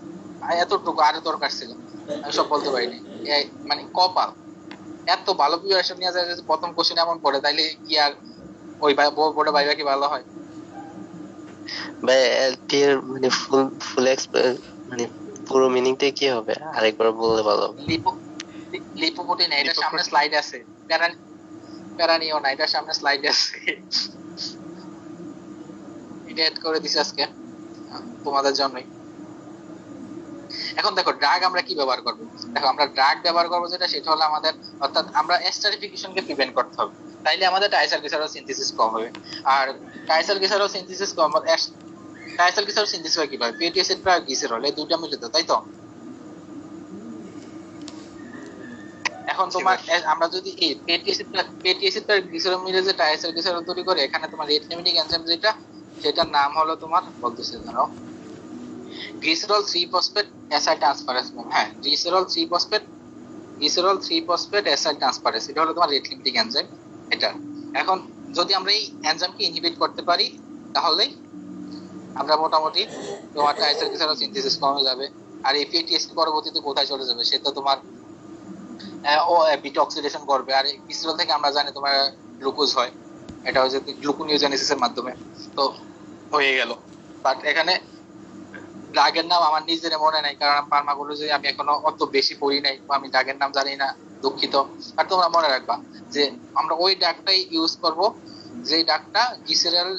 এতটুকু আরো দরকার ছিল, আমি সব বলতে পারিনি। মানে কপাল, এত ভালো প্রিপারেশন নিয়ে যায়, যদি প্রথম কোশ্চেন এমন পড়ে তাইলে কি আর ওই বোর্ডে বাইবা কি ভালো হয়? ভাই এলপি এর মানে ফুল মানে পুরো মিনিংটা কি হবে আরেকবার বললে ভালো হবে। লিপোপ্রোটিন, এটার সামনে স্লাইড আছে, প্যারানিও না, এটার সামনে স্লাইড আছে, এটা অ্যাড করে দিছি আজকে তোমাদের জন্যই। এখন দেখো ড্রাগ আমরা কি ব্যবহার করব। দেখো আমরা ড্রাগ ব্যবহার করবো যেটা, সেটা হলো আমাদের, অর্থাৎ আমরা এস্টারিফিকেশনকে প্রিভেন্ট করতে হবে, তাইলে আমাদের টাইসারগ্লিসারল সিনথেসিস কম হবে। আর টাইসারগ্লিসারল সিনথেসিস কম, টাইসারগ্লিসারল সিনথেসিস হয় কিভাবে, ফ্যাটি অ্যাসিড আর গ্লিসারল এই দুইটা মিলে তো, তাই তো। এখন তোমার আমরা যদি এই ফ্যাটি অ্যাসিড আর গ্লিসারল মিলে যে টাইসারগ্লিসারল তৈরি করে, এখানে তোমার রেট লিমিটিং এনজাইম যেটা, সেটার নাম হলো তোমার, বলতেছে দাঁড়াও, গ্লিসারল 3 ফসফেট অ্যাসাইড ট্রান্সফারেজ। হ্যাঁ, গ্লিসারল 3 ফসফেট অ্যাসাইড ট্রান্সফারেজ, এটা হলো তোমার রেট লিমিটিং এনজাইম এটা। এখন যদি আমরা এই এনজাইমকে ইনহিবিট করতে পারি, তাহলে আমরা মোটামুটি তোমার টাইসারগ্লিসারল সিনথেসিস কমে যাবে। আর এই ফ্যাটি অ্যাসিড পরবর্তীতে কোথায় চলে যাবে, সেটা তোমার ও বিটা অক্সিডেশন করবে। আর গ্লিসারল থেকে আমরা জানি তোমার গ্লুকোজ হয়, এটা হচ্ছে গ্লুকোনিওজেনেসিসের মাধ্যমে তো হয়ে গেল। বাট এখানে ড্রাগের নাম আমার নিজের মনে নাই, কারণ ফার্মাকোলজি আমি এখনো অত বেশি পড়ি নাই, আমি ড্রাগের নাম জানি না, দুঃখিত। আর তোমরা মনে রাখবা যে আমরা ওই ড্রাগটাই ইউজ করব, যে ড্রাগটা গ্লিসারল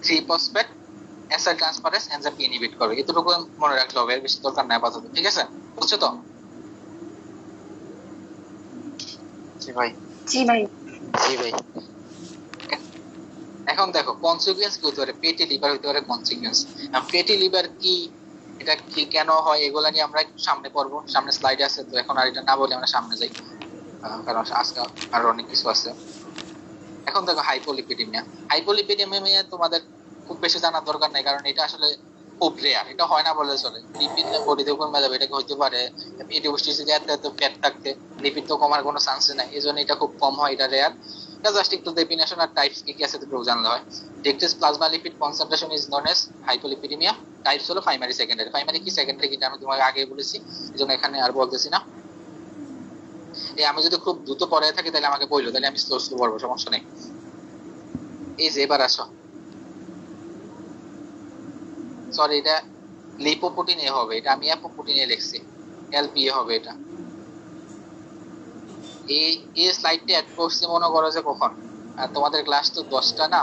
3 ফসফেট অ্যাসাইড ট্রান্সফারেজ এনজাইমকে ইনহিবিট করে, এতটুকু মনে রাখতে হবে, এর বেশি দরকার নাই আপাতত, ঠিক আছে? বুঝছো তো? জি ভাই। জি ভাই। জি ভাই। এখন দেখো কনসিকুয়েন্স কি হতে পারে, পেটি লিভার হতে পারে কনসিকুয়েন্স। পেটি লিভার কি, এটা কি কেন হয়, এগুলা নিয়ে আমরা একটু সামনে পড়বো, সামনে স্লাইড আছে তো, এখন আর এটা না বলে আমরা সামনে যাই, কারণ আজকে আরো অনেক কিছু আছে। এখন দেখো হাইপোলিপিডেমিয়া তোমাদের খুব বেশি জানার দরকার নেই, কারণ এটা আসলে খুব রেয়ার, এটা হয় না বলে চলে। লিপিড বডিতে কমে যাবে, এটা হইতে পারে এডিওস্টিসে এত ফ্যাট থাকতে লিপিড তো কমার কোনো চান্স নাই, এজন্য এটা খুব কম হয়, এটা রেয়ার। এটা জাস্ট একটু ডেফিনেশন আর টাইপস কি কি আছে একটু জানলে হয়। Decrease plasma lipid concentration is known as hypolipidemia. Types হলো প্রাইমারি, সেকেন্ডারি। প্রাইমারি কি সেকেন্ডারি কি আমি তোমাকে আগে বলেছি, এজন্য এখানে আর বলতেছি না। এই আমি যদি খুব দ্রুত পড়ে থাকি তাহলে আমাকে বললো, তাহলে আমি স্লো স্লো পড়বো, সমস্যা নেই। এই যে এবার আসো, সরি এটা লিপোপ্রোটিন এ হবে, এটা আমি অ্যাপোপ্রোটিন এ লিখছি, এলপি হবে এটা। এই স্লাইডটা অ্যাড করছি মনে করো যে কখন, আর তোমাদের ক্লাস তো 10টা না,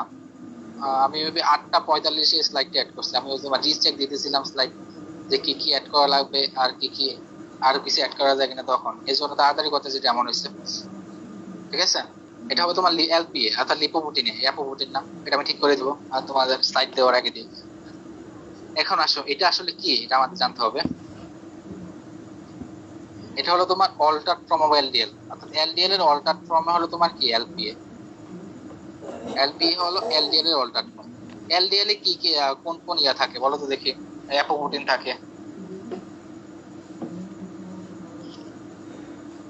আমি ভেবে 8:45 এ স্লাইডটা অ্যাড করছি। আমি ওই তোমার রিচেক দিতেছিলাম স্লাইড, যে কি কি অ্যাড করা লাগবে আর কি কি আর কিছু অ্যাড করা যায় কিনা, তখন এই জন্য তাড়াতাড়ি কথা যেটা এমন হয়েছে, ঠিক আছে? এটা হবে তোমার এলপিএ অর্থাৎ লিপোপ্রোটিনে, অ্যাপোপ্রোটিন না, এটা আমি ঠিক করে দেবো আর তোমাদের স্লাইড দেওয়ার আগে দিই। এখন আসো, এটা আসলে কি, এটা আমাদের জানতে হবে। এটা হলো তোমার অল্টার ফর্ম অফ এলডিএল, অর্থাৎ এলডিএল এর অল্টার ফর্ম হলো তোমার কি, এলপিএ। এলপিএ হলো এলডিএল এর অল্টার ফর্ম। এলডিএল এ কি কি কোন কোন ইয়া থাকে বলো তো দেখি? অ্যাপোপ্রোটিন থাকে,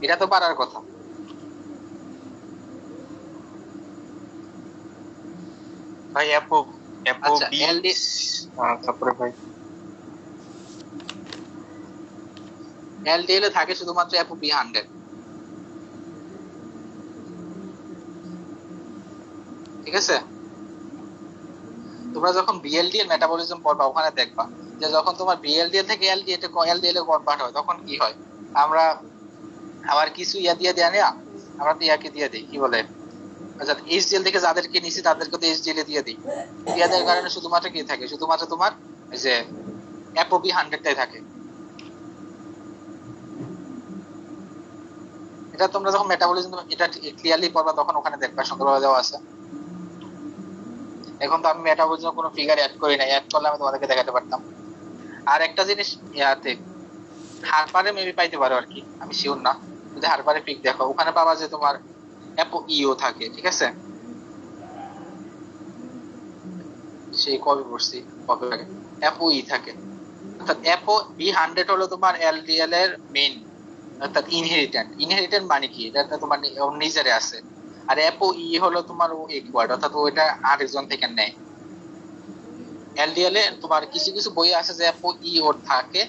এটা তো পারার কথা। ভাই আচ্ছা, বি, এলডি তারপরে ভাই এলডিএল এ থাকে শুধুমাত্র অ্যাপো-বি100, ঠিক আছে? তোমরা যখন বিএলডিএল মেটাবলিজম পড়বা ওখানে দেখবা যে যখন তোমার বিএলডিএল থেকে এলডিএল এ কনভার্ট হয় তখন কি হয়, আমরা আবার কিছু ইয়া দিয়ে দেয়া নেয়া, আমরা তো ইয়াকে দিয়ে দিই, কি বলে, আচ্ছা এইচডিএল থেকে যাদেরকে নিছি তাদেরকে তো এইচডিএল এ দিয়ে দিই, দিয়ে দেওয়ার কারণে শুধুমাত্র কি থাকে, শুধুমাত্র তোমার এই যে অ্যাপো-বি100টাই থাকে। এটা তোমরা যখন মেটাবলিজম এটা ক্লিয়ারলি পড়বা তখন ওখানে দেখবা সুন্দরভাবে দেওয়া আছে। এখন তো আমি মেটাবলিজম কোনো ফিগার অ্যাড করি না, অ্যাড করলে আমি তোমাদেরকে দেখাতে পারতাম। আর একটা জিনিস ইয়াতে হারপারে মেবি পাইতে পারো আর কি, আমি শিওর না, যদি হারপারে পিক দেখো ওখানে পাবা যে তোমার অ্যাপো-ইও থাকে, ঠিক আছে? সেই কবে পড়ছি, কবে আগে, অ্যাপো-ই থাকে। অর্থাৎ অ্যাপো-বি100 হলো তোমার এলডিএল এর মেইন, অর্থাৎ ইনহেরিটেন্ট মানে কি, এটা তোমার নিজেরে আছে। আর অ্যাপো-ই হলো তোমার ও ইকুয়ার্ড, অর্থাৎ ওইটা আরেকজন থেকে নেয়। এলডিএল এ তোমার কিছু কিছু বই আছে যে অ্যাপো-ই ওর থাকে,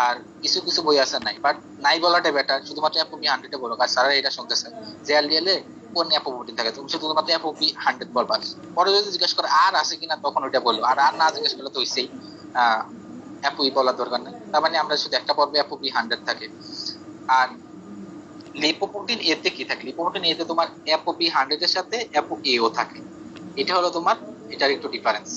আর কিছু কিছু বই আছে নাই, বাট নাই বলাটা বেটার, শুধুমাত্র অ্যাপো-বি100 বলো, আর স্যার এটা শুনতেছে যে এলডিএল এ কোন অ্যাপোপ্রোটিন থাকে, তুমি শুধুমাত্র অ্যাপোপি 100 বলবা। পরে যদি জিজ্ঞেস করে আর আছে কিনা তখন ওইটা বলবো, আর আর না জিজ্ঞেস করলে তো হইছেই অ্যাপোই বলার দরকার নেই। তার মানে আমরা শুধু একটা পর্বে অ্যাপোপি 100 থাকে। আর লিপোপ্রোটিন এ তে কি থাকে, লিপোপ্রোটিন এ তে তোমার অ্যাপোপি 100 এর সাথে অ্যাপো এ ও থাকে। এটা হলো তোমার এটার একটু ডিফারেন্স,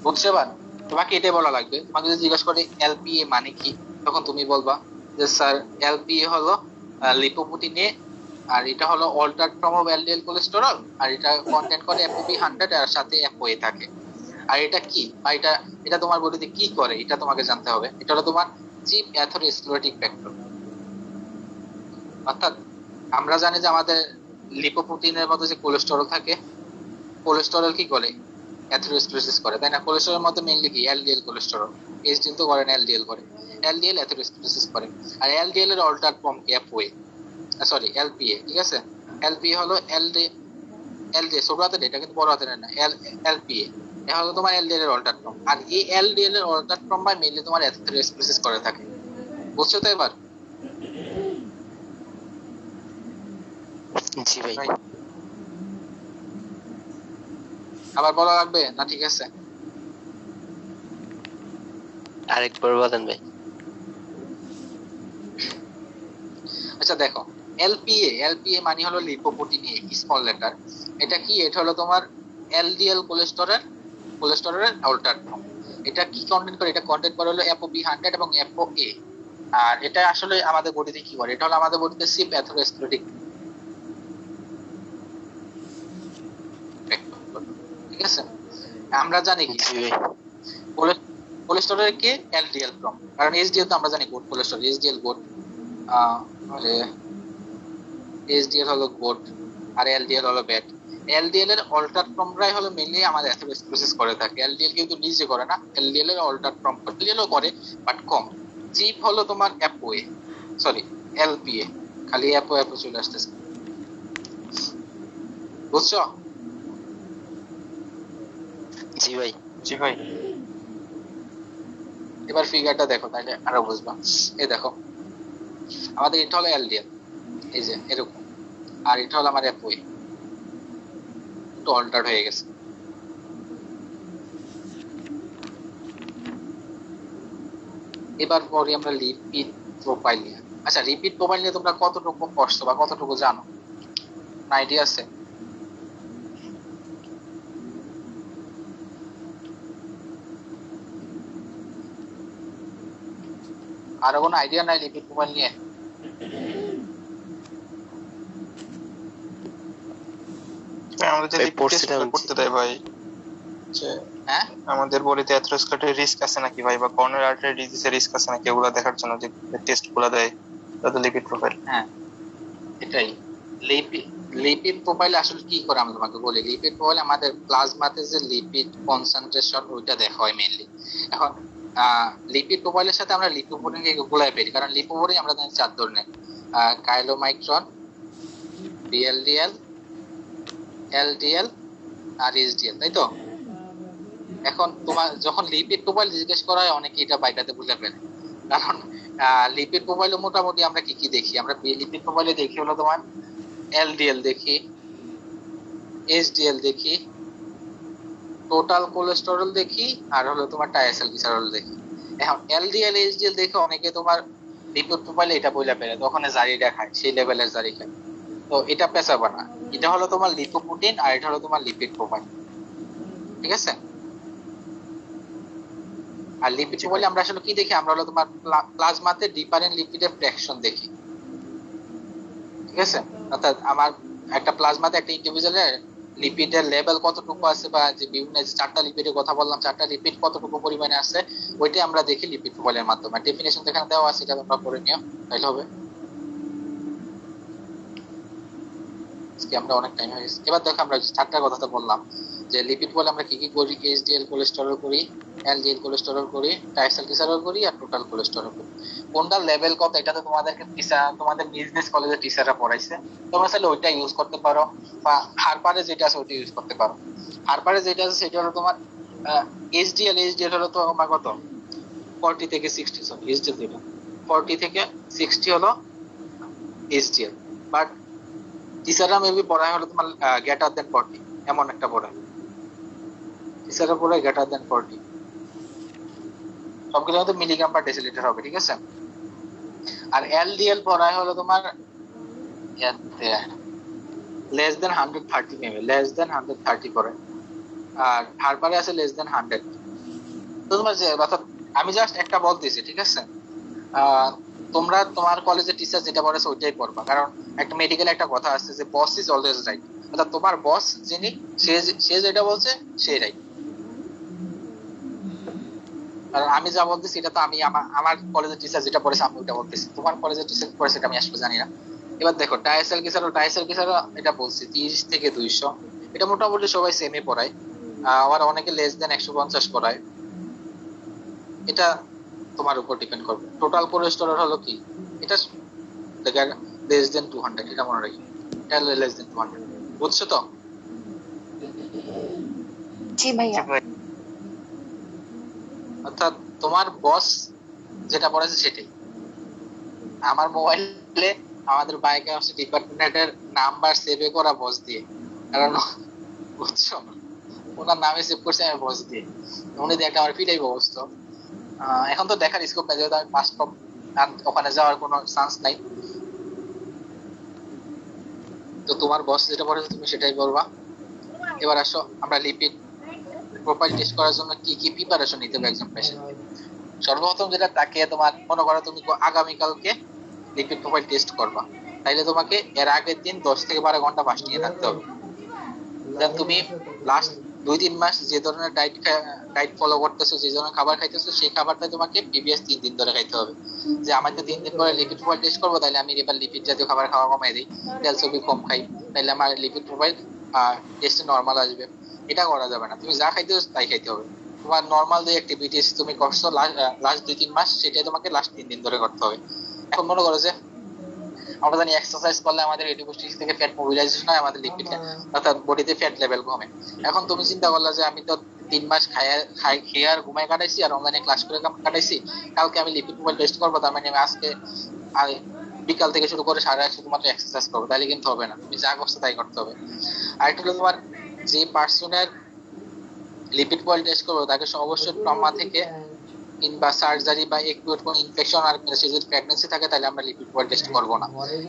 বুঝছো? এবার তোমাকে এটাই বলা লাগবে। তোমাকে যদি জিজ্ঞেস করে এলপিএ মানে কি, তখন তুমি বলবা যে স্যার এলপিএ হলো লিপোপ্রোটিন এ, আর এটা হলো altered form of LDL cholesterol, আর এটা কন্টেন্ট করে অ্যাপোপি 100 আর সাথে অ্যাপোএ থাকে। আর এটা কি, বা এটা এটা তোমার বডিতে কি করে এটা তোমাকে জানতে হবে। এটা হলো তোমার চিপ অ্যাথেরোস্ক্লেরোটিক ফ্যাক্টর। অর্থাৎ আমরা জানি যে আমাদের লিপোপ্রোটিনের মধ্যে যে কোলেস্টেরল থাকে, কোলেস্টেরল কি করে, অ্যাথেরোস্ক্লেরোসিস করে, তাই না? কোলেস্টেরলের মধ্যে মেইনলি কি এলডিএল কোলেস্টেরল, এইচডিএল তো করে না, এলডিএল করে। এলডিএল অ্যাথেরোস্ক্লেরোসিস করে। আর এলডিএল এর অল্টারড ফর্ম কি অ্যাপোএ, সরি এলপিএ, ঠিক আছে? এলপিএ হলো এলডিএল ছোট হাতের, এটা কিন্তু বড় হাতের না, এলপিএ এটা হলো তোমার এলডিএল এর অল্টারড ফর্ম। আর এই এলডিএল এর অল্টারড ফর্ম বাই মেইনলি তোমার অ্যাথেরোস্ক্লেরোসিস করে থাকে, বুঝছো তো? এবার জি ভাই। আবার বলা লাগবে না? ঠিক আছে, আরেকবার বলেন ভাই। আচ্ছা দেখো, এলপিএ মানে হলো লিপোপ্রোটিন এ, স্মল লেটার। এটা কি, এটা হলো তোমার এলডিএল কোলেস্টেরলের অল্টারড ফর্ম। এটা কি কন্টেন্ট করে, এটা কন্টেন্ট করে হলো অ্যাপোপি 100 এবং অ্যাপোএ। আর এটা আসলে আমাদের বডিতে কি করে, এটা হলো আমাদের বডিতে সিপ অ্যাথেরোস্ক্লেরোটিক, ঠিক আছে? আমরা জানি কি কোলেস্টেরলের কে এলডিএল ফর্ম, কারণ এইচডিএল তো আমরা জানি গুড কোলেস্টেরল, এইচডিএল গুড, আরে এইচডিএল হলো গুড আর এলডিএল হলো ব্যাড। এলডিএল এর অল্টারড ফর্মটাই হলো মেইনলি আমাদের অ্যাথেরোস্ক্লেরোসিস করে থাকে। এলডিএল কিন্তু নিজে করে না, এলডিএল এর অল্টারড ফর্ম এলডিএলও করে বাট কম। চিপ হলো তোমার অ্যাপোএ, সরি এলপিএ, খালি অ্যাপো চলে আসতেছে, বুঝছো? জি ভাই। জি ভাই। এবার ফিগারটা দেখো তাহলে আরো বুঝবা। এই দেখো, আমাদের এটা হলো এলডিএল, এই যে এরকম, আর এটা হলো আমার অ্যাপোএ, একটু অল্টারড হয়ে গেছে। এবার পরে আমরা লিপিড প্রোফাইল নিয়ে। আচ্ছা, লিপিড প্রোফাইল নিয়ে তোমরা কতটুকু পড়ছো বা কতটুকু জানো, আইডিয়া আছে? আরো কোনো আইডিয়া নাই লিপিড প্রোফাইল নিয়ে? আমাদের যে লিপিড টেস্ট করতে দেয় ভাই, হ্যাঁ আমাদের বডিতে অ্যাথেরোস্ক্লেরোটিক রিস্ক আছে নাকি ভাই, বা করোনারি আর্টারি ডিজিজের রিস্ক আছে নাকি, এগুলো দেখার জন্য যে টেস্টগুলো দেয় তাদের লিপিড প্রোফাইল। হ্যাঁ এটাই লিপিড প্রোফাইল আসলে কি করে আমি তোমাকে বলি। লিপিড প্রোফাইল আমাদের প্লাজমাতে যে লিপিড কনসেন্ট্রেশন ওইটা দেখা হয় মেইনলি। এখন লিপিড প্রোফাইলের সাথে আমরা লিপোপ্রোটিনকে গোলায় ফেলি, কারণ লিপোপ্রোটিন আমরা জানি 4 ধরনের, কাইলোমাইক্রন, বিএলডিএল, এলডিএল আর এইচডিএল, তাই তো? এখন তোমার যখন লিপিড প্রোফাইল জিজ্ঞেস করা হয় অনেকে এটা বাইটাতে ভুলে ফেলে, কারণ লিপিড প্রোফাইলে মোটামুটি আমরা কি কি দেখি, আমরা লিপিড প্রোফাইলে দেখি হলো তোমার এলডিএল দেখি, এইচডিএল দেখি, টোটাল কোলেস্টেরল দেখি, আর হলো তোমার ট্রাইসালগ্লিসারল দেখি। এখন এলডিএল এইচডিএল দেখে অনেকে তোমার লিপিড প্রোফাইলে এটা বইলা ফেলে, তখন জারিটা খায়, সেই লেভেলের জারি খায়। তো এটা পেছাবা না, এটা হলো তোমার লিপোপ্রোটিন আর এটা হলো তোমার লিপিড প্রোফাইল, ঠিক আছে? আর লিপিড প্রোফাইলে আমরা আসলে কি দেখি, আমরা হলো তোমার প্লাজমাতে ডিফারেন্ট লিপিডের ফ্র্যাকশন দেখি, ঠিক আছে? অর্থাৎ আমার একটা প্লাজমাতে একটা ইন্ডিভিজুয়ালের লিপিডের লেভেল কতটুকু আছে, বা যে বিভিন্ন 4টা লিপিডের কথা বললাম, 4টা লিপিড কতটুকু পরিমাণে আছে, ওইটাই আমরা দেখি লিপিড প্রোফাইলের মাধ্যমে। ডেফিনেশন এখানে দেওয়া আছে, এটা তোমরা পড়ে নিও, তাইলে হবে। আজকে আমরা অনেক টাইম হয়ে গেছে। এবার দেখো, আমরা 4টার কথা তো বললাম, যে লিপিড বলে আমরা কি কি করি, এইচডিএল কোলেস্টেরল করি, এলডিএল কোলেস্টেরল করি, ট্রাইসালগ্লিসারল করি, আর টোটাল কোলেস্টেরল করি। কোনটা লেভেল কত এটা তো তোমাদেরকে তোমাদের বিজনেস কলেজের টিচাররা পড়াইছে, তোমরা চাইলে ওইটা ইউজ করতে পারো, বা হারপারে যেটা আছে ওইটা ইউজ করতে পারো। হারপারে যেটা আছে সেটা হলো তোমার এইচডিএল হলো তোমার কত 40 থেকে 60, সরি এইচডিএল যেটা 40 থেকে 60 হলো এইচডিএল, বাট টিচাররা মেবি পড়ায় হলো তোমার গ্রেটার দেন 40, এমন একটা পড়ায় টিচাররা পড়ায় গ্রেটার দেন 40, সবগুলো মধ্যে মিলিগ্রাম পার ডেসিলিটার হবে, ঠিক আছে। আর এলডিএল পড়ায় হলো তোমার less than 130 maybe, less than 130 পড়ে, আর হারপারে আছে লেস দেন 100। তো তোমার যে অর্থাৎ আমি জাস্ট একটা বল দিয়েছি, ঠিক আছে। তোমরা তোমার কলেজে টিচার যেটা পড়াছে ওইটাই পড়বা, কারণ একটা মেডিকেল একটা কথা আছে যে বস ইজ অলওয়েজ রাইট, অর্থাৎ তোমার বস যিনি সে যেটা বলছে সেই রাইট। কারণ আমি যা বলতেছি এটা তো আমি আমার কলেজের টিচার যেটা পড়েছে আমি ওইটা বলতেছি, তোমার কলেজের টিচার পড়েছে এটা আমি আসলে জানি না। এবার দেখো টাইসেল কিসারও এটা বলছি 30 থেকে 200, এটা মোটামুটি সবাই সেমই পড়ায়, আবার অনেকে লেস দেন 150 পড়ায়। এটা তোমার উপর ডিপেন্ড করবে। টোটাল কোলেস্টেরল হলো কি, এটা লেস দেন 200, এটা মনে রাখি, এটা লেস দেন 200, বুঝছো তো? জি ভাইয়া। অর্থাৎ তোমার বস যেটা পড়েছে সেটাই। আমার মোবাইলে আমাদের বাইকে আছে ডিপার্টমেন্টের নাম্বার সেভ করা বস দিয়ে, কারণ বুঝছো ওনার নামে সেভ করছে আমি বস দিয়ে, উনি দেখে আমার পিটাই অবস্থা। এখন তো দেখার স্কোপ নাই, যেহেতু আমি পাস টপ, ওখানে যাওয়ার কোনো চান্স নাই। তো তোমার বস যেটা পড়েছে তুমি সেটাই বলবা। এবার আসো আমরা লিপিড প্রোফাইল টেস্ট করার জন্য কি কি প্রিপারেশন নিতে হবে একজন পেশেন্ট। সর্বপ্রথম যেটা তাকে তোমার মনে করো তুমি আগামীকালকে লিপিড প্রোফাইল টেস্ট করবা, তাইলে তোমাকে এর আগের দিন 10 থেকে 12 ঘন্টা ফাস্ট নিয়ে থাকতে হবে। দেন তুমি লাস্ট 2-3 মাস যে ধরনের ডায়েট ফলো করতেছো, যে ধরনের খাবার খাইতেছো, সেই খাবারটা তোমাকে প্রিভিয়াস 3 দিন ধরে খাইতে হবে। যে আমার তো 3 দিন পরে লিপিড প্রোফাইল টেস্ট করবো, তাহলে আমি এবার লিপিড জাতীয় খাবার খাওয়া কমাই দিই, তেল চর্বি কম খাই, তাহলে আমার লিপিড প্রোফাইল টেস্টে নর্মাল আসবে। এটা করা যাবে না, তুমি যা খাইতেছো তাই খাইতে হবে। তোমার নর্মাল যে অ্যাক্টিভিটিস তুমি করছো লাস্ট 2-3 মাস, সেটাই তোমাকে লাস্ট 3 দিন ধরে করতে হবে। এখন মনে করো যে আমরা জানি এক্সারসাইজ করলে আমাদের এডিপোস্টিস থেকে ফ্যাট মোবিলাইজেশন হয়, আমাদের লিপিড অর্থাৎ বডিতে ফ্যাট লেভেল কমে। এখন তুমি চিন্তা করলা যে আমি তো 3 মাস খেয়ে আর ঘুমায় কাটাইছি আর অনলাইনে ক্লাস করে কাটাইছি, কালকে আমি লিপিড প্রোফাইল টেস্ট করবো, তার মানে আমি আজকে বিকাল থেকে শুরু করে সারা রাত শুধুমাত্র এক্সারসাইজ করবো, তাহলে কিন্তু হবে না। তুমি যা করছো তাই করতে হবে। আর একটা হলো তোমার যে পার্সনের লিপিড প্রোফাইল টেস্ট করবো তাকে অবশ্যই ট্রমা থেকে কিংবা সার্জারি বা একুয়েট কোন ইনফেকশন আর সে যদি প্রেগন্যান্সি থাকে তাহলে আমরা লিপিড প্রোফাইল টেস্ট করব না।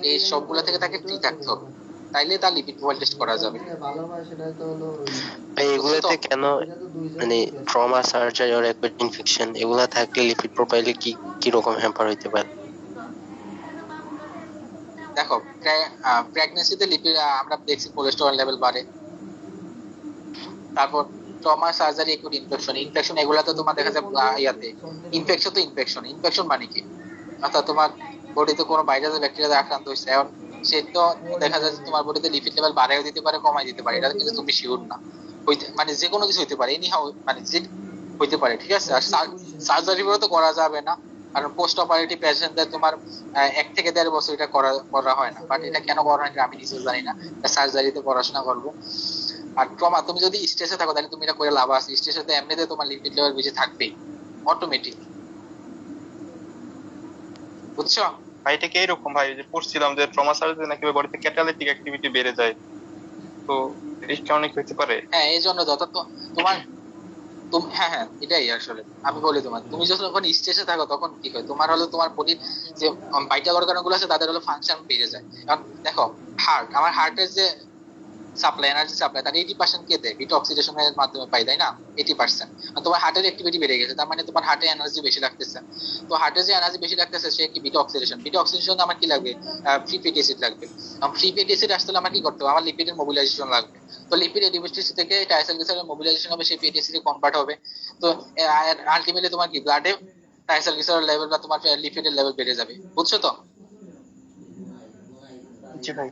এই সবগুলো থেকে তাকে ফ্রি থাকতে হবে, তাইলে তার লিপিড প্রোফাইল টেস্ট করা যাবে। এগুলোতে কেন মানে ট্রমা সার্জারি আর অ্যাকুইট ইনফেকশন এগুলা থাকলে লিপিড প্রোফাইলে কি কি রকম হ্যাম্পার হইতে পারে? দেখো প্রেগন্যান্সিতে লিপিড আমরা দেখছি কোলেস্টেরল লেভেল বাড়ে, তারপর ট্রমা সার্জারি একুইট ইনফেকশন এগুলা তো তোমার দেখা যায় ইয়াতে ইনফেকশন মানে কি, অর্থাৎ তোমার বডিতে কোনো ভাইরাস ব্যাকটেরিয়া আক্রান্ত হয়েছে, এখন সে তো দেখা যাচ্ছে তোমার বডিতে লিপিড লেভেল বাড়াইও দিতে পারে কমাই দিতে পারে, এটা কিন্তু তুমি শিওর না। মানে যে কোনো কিছু হইতে পারে, এনি হাউ মানে যে হইতে পারে, ঠিক আছে। আর সার্জারি করে তো করা যাবে না, কারণ পোস্ট অপারেটিভ পেশেন্টদের তোমার 1 থেকে 1.5 বছর এটা করা হয় না, বাট এটা কেন করা হয় আমি নিজেও জানি না, সার্জারিতে পড়াশোনা করবো। আর ট্রমা তুমি যদি স্ট্রেসে থাকো তাহলে তুমি এটা করে লাভ আছে, স্ট্রেসে তো এমনিতে তোমার লিপিড লেভেল বেশি থাকবেই অটোমেটিক, বুঝছো? ভাই এটা কি এরকম ভাই যে পড়ছিলাম যে ট্রমা সার্জারি নাকি বডিতে ক্যাটালিটিক অ্যাক্টিভিটি বেড়ে যায়, তো এই কারণে কি হতে পারে? হ্যাঁ এই জন্য যত তোমার হ্যাঁ হ্যাঁ এটাই আসলে আমি বলি, তোমার তুমি যখন স্ট্রেসে থাকো তখন কি হয়, তোমার হলো তোমার বডির যে ভাইটাল অর্গান গুলো আছে তাদের হলো ফাংশন বেড়ে যায়। কারণ দেখো আমার হার্টের যে সাপ্লাই, এনার্জি সাপ্লাই, তার 80% কে দেয়? বিটা অক্সিডেশনের মাধ্যমে পাই, তাই না? 80%। তোমার হার্টের অ্যাক্টিভিটি বেড়ে গেছে, তার মানে তোমার হার্টে এনার্জি বেশি লাগতেছে। তো হার্টে যে এনার্জি বেশি লাগতেছে সে কি বিটা অক্সিডেশন আমার কি লাগবে? ফ্রি ফ্যাটি অ্যাসিড লাগবে। ফ্রি ফ্যাটি অ্যাসিড আসলে আমার কি করতে হবে? আমার লিপিডের মোবিলাইজেশন লাগবে। তো লিপিড এডিপোস্টিস থেকে ট্রাইসাইক্লিসাইডের মোবিলাইজেশন হবে, সেই ফ্যাটি অ্যাসিডে কনভার্ট হবে। তো আলটিমেটলি তোমার কি ব্লাডে ট্রাইসাইক্লিসাইড লেভেল বা তোমার লিপিডের লেভেল বেড়ে যাবে, বুঝছো তো? জি ভাই।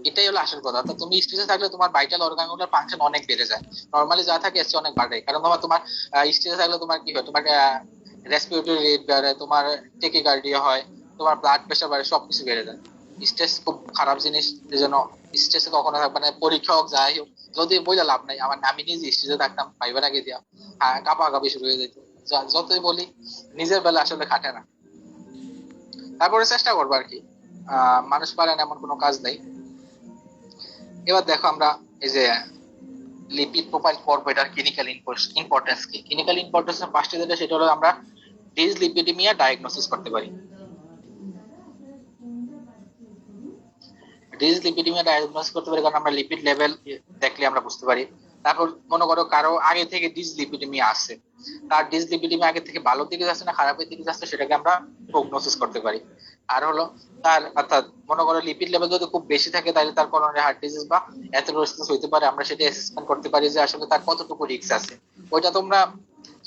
এটাই হলো আসল কথা। তুমি স্ট্রেসে থাকলে তোমার ভাইটাল অর্গান গুলোর ফাংশন অনেক বেড়ে যায়, নরমালি যা থাকে এসে অনেক বাড়ে। কারণ তোমার স্ট্রেসে থাকলে তোমার কি হয়, তোমার রেসপিরেটরি রেট বাড়ে, তোমার টেকিকার্ডিয়া হয়, তোমার ব্লাড প্রেশার বাড়ে, সবকিছু বেড়ে যায়। স্ট্রেস খুব খারাপ জিনিস, এজন্য স্ট্রেসে কখনো মানে পরীক্ষা হোক যাই হোক, যদি বইলে লাভ নাই। আমি নিজে স্ট্রেসে থাকতাম ভাইবার আগে দিয়া কাঁপাকাঁপি শুরু হয়ে যেত, যতই বলি নিজের বেলা আসলে খাটে না। তারপরে চেষ্টা করবো আর কি, মানুষ পারে না এমন কোনো কাজ নেই। এবার দেখো আমরা এই যে লিপিড প্রোফাইল পড়বো, এটার ক্লিনিক্যাল ইম্পর্টেন্স কি। ক্লিনিক্যাল ইম্পর্টেন্স ফার্স্টে যেটা সেটা হলো আমরা ডিসলিপিডিমিয়া ডায়াগনোসিস করতে পারি। ডিসলিপিডিমিয়া ডায়াগনোসিস করতে পারি কারণ আমরা লিপিড লেভেল দেখলে আমরা বুঝতে পারি। তারপর মনে করো কারো আগে থেকে ডিসলিপিডিমিয়া আছে, তার ডিসলিপিডিমিয়া আগে থেকে ভালো দিকে যাচ্ছে না খারাপের দিকে যাচ্ছে, সেটাকে আমরা প্রগনোসিস করতে পারি। আর হলো তার অর্থাৎ মনে করো লিপিড লেভেল যদি খুব বেশি থাকে তাহলে তার করোনারি হার্ট ডিজিজ বা অ্যাথেরোস্ক্লেরোসিস হইতে পারে, আমরা সেটা অ্যাসেসমেন্ট করতে পারি যে আসলে তার কতটুকু রিস্ক আছে। ওইটা তোমরা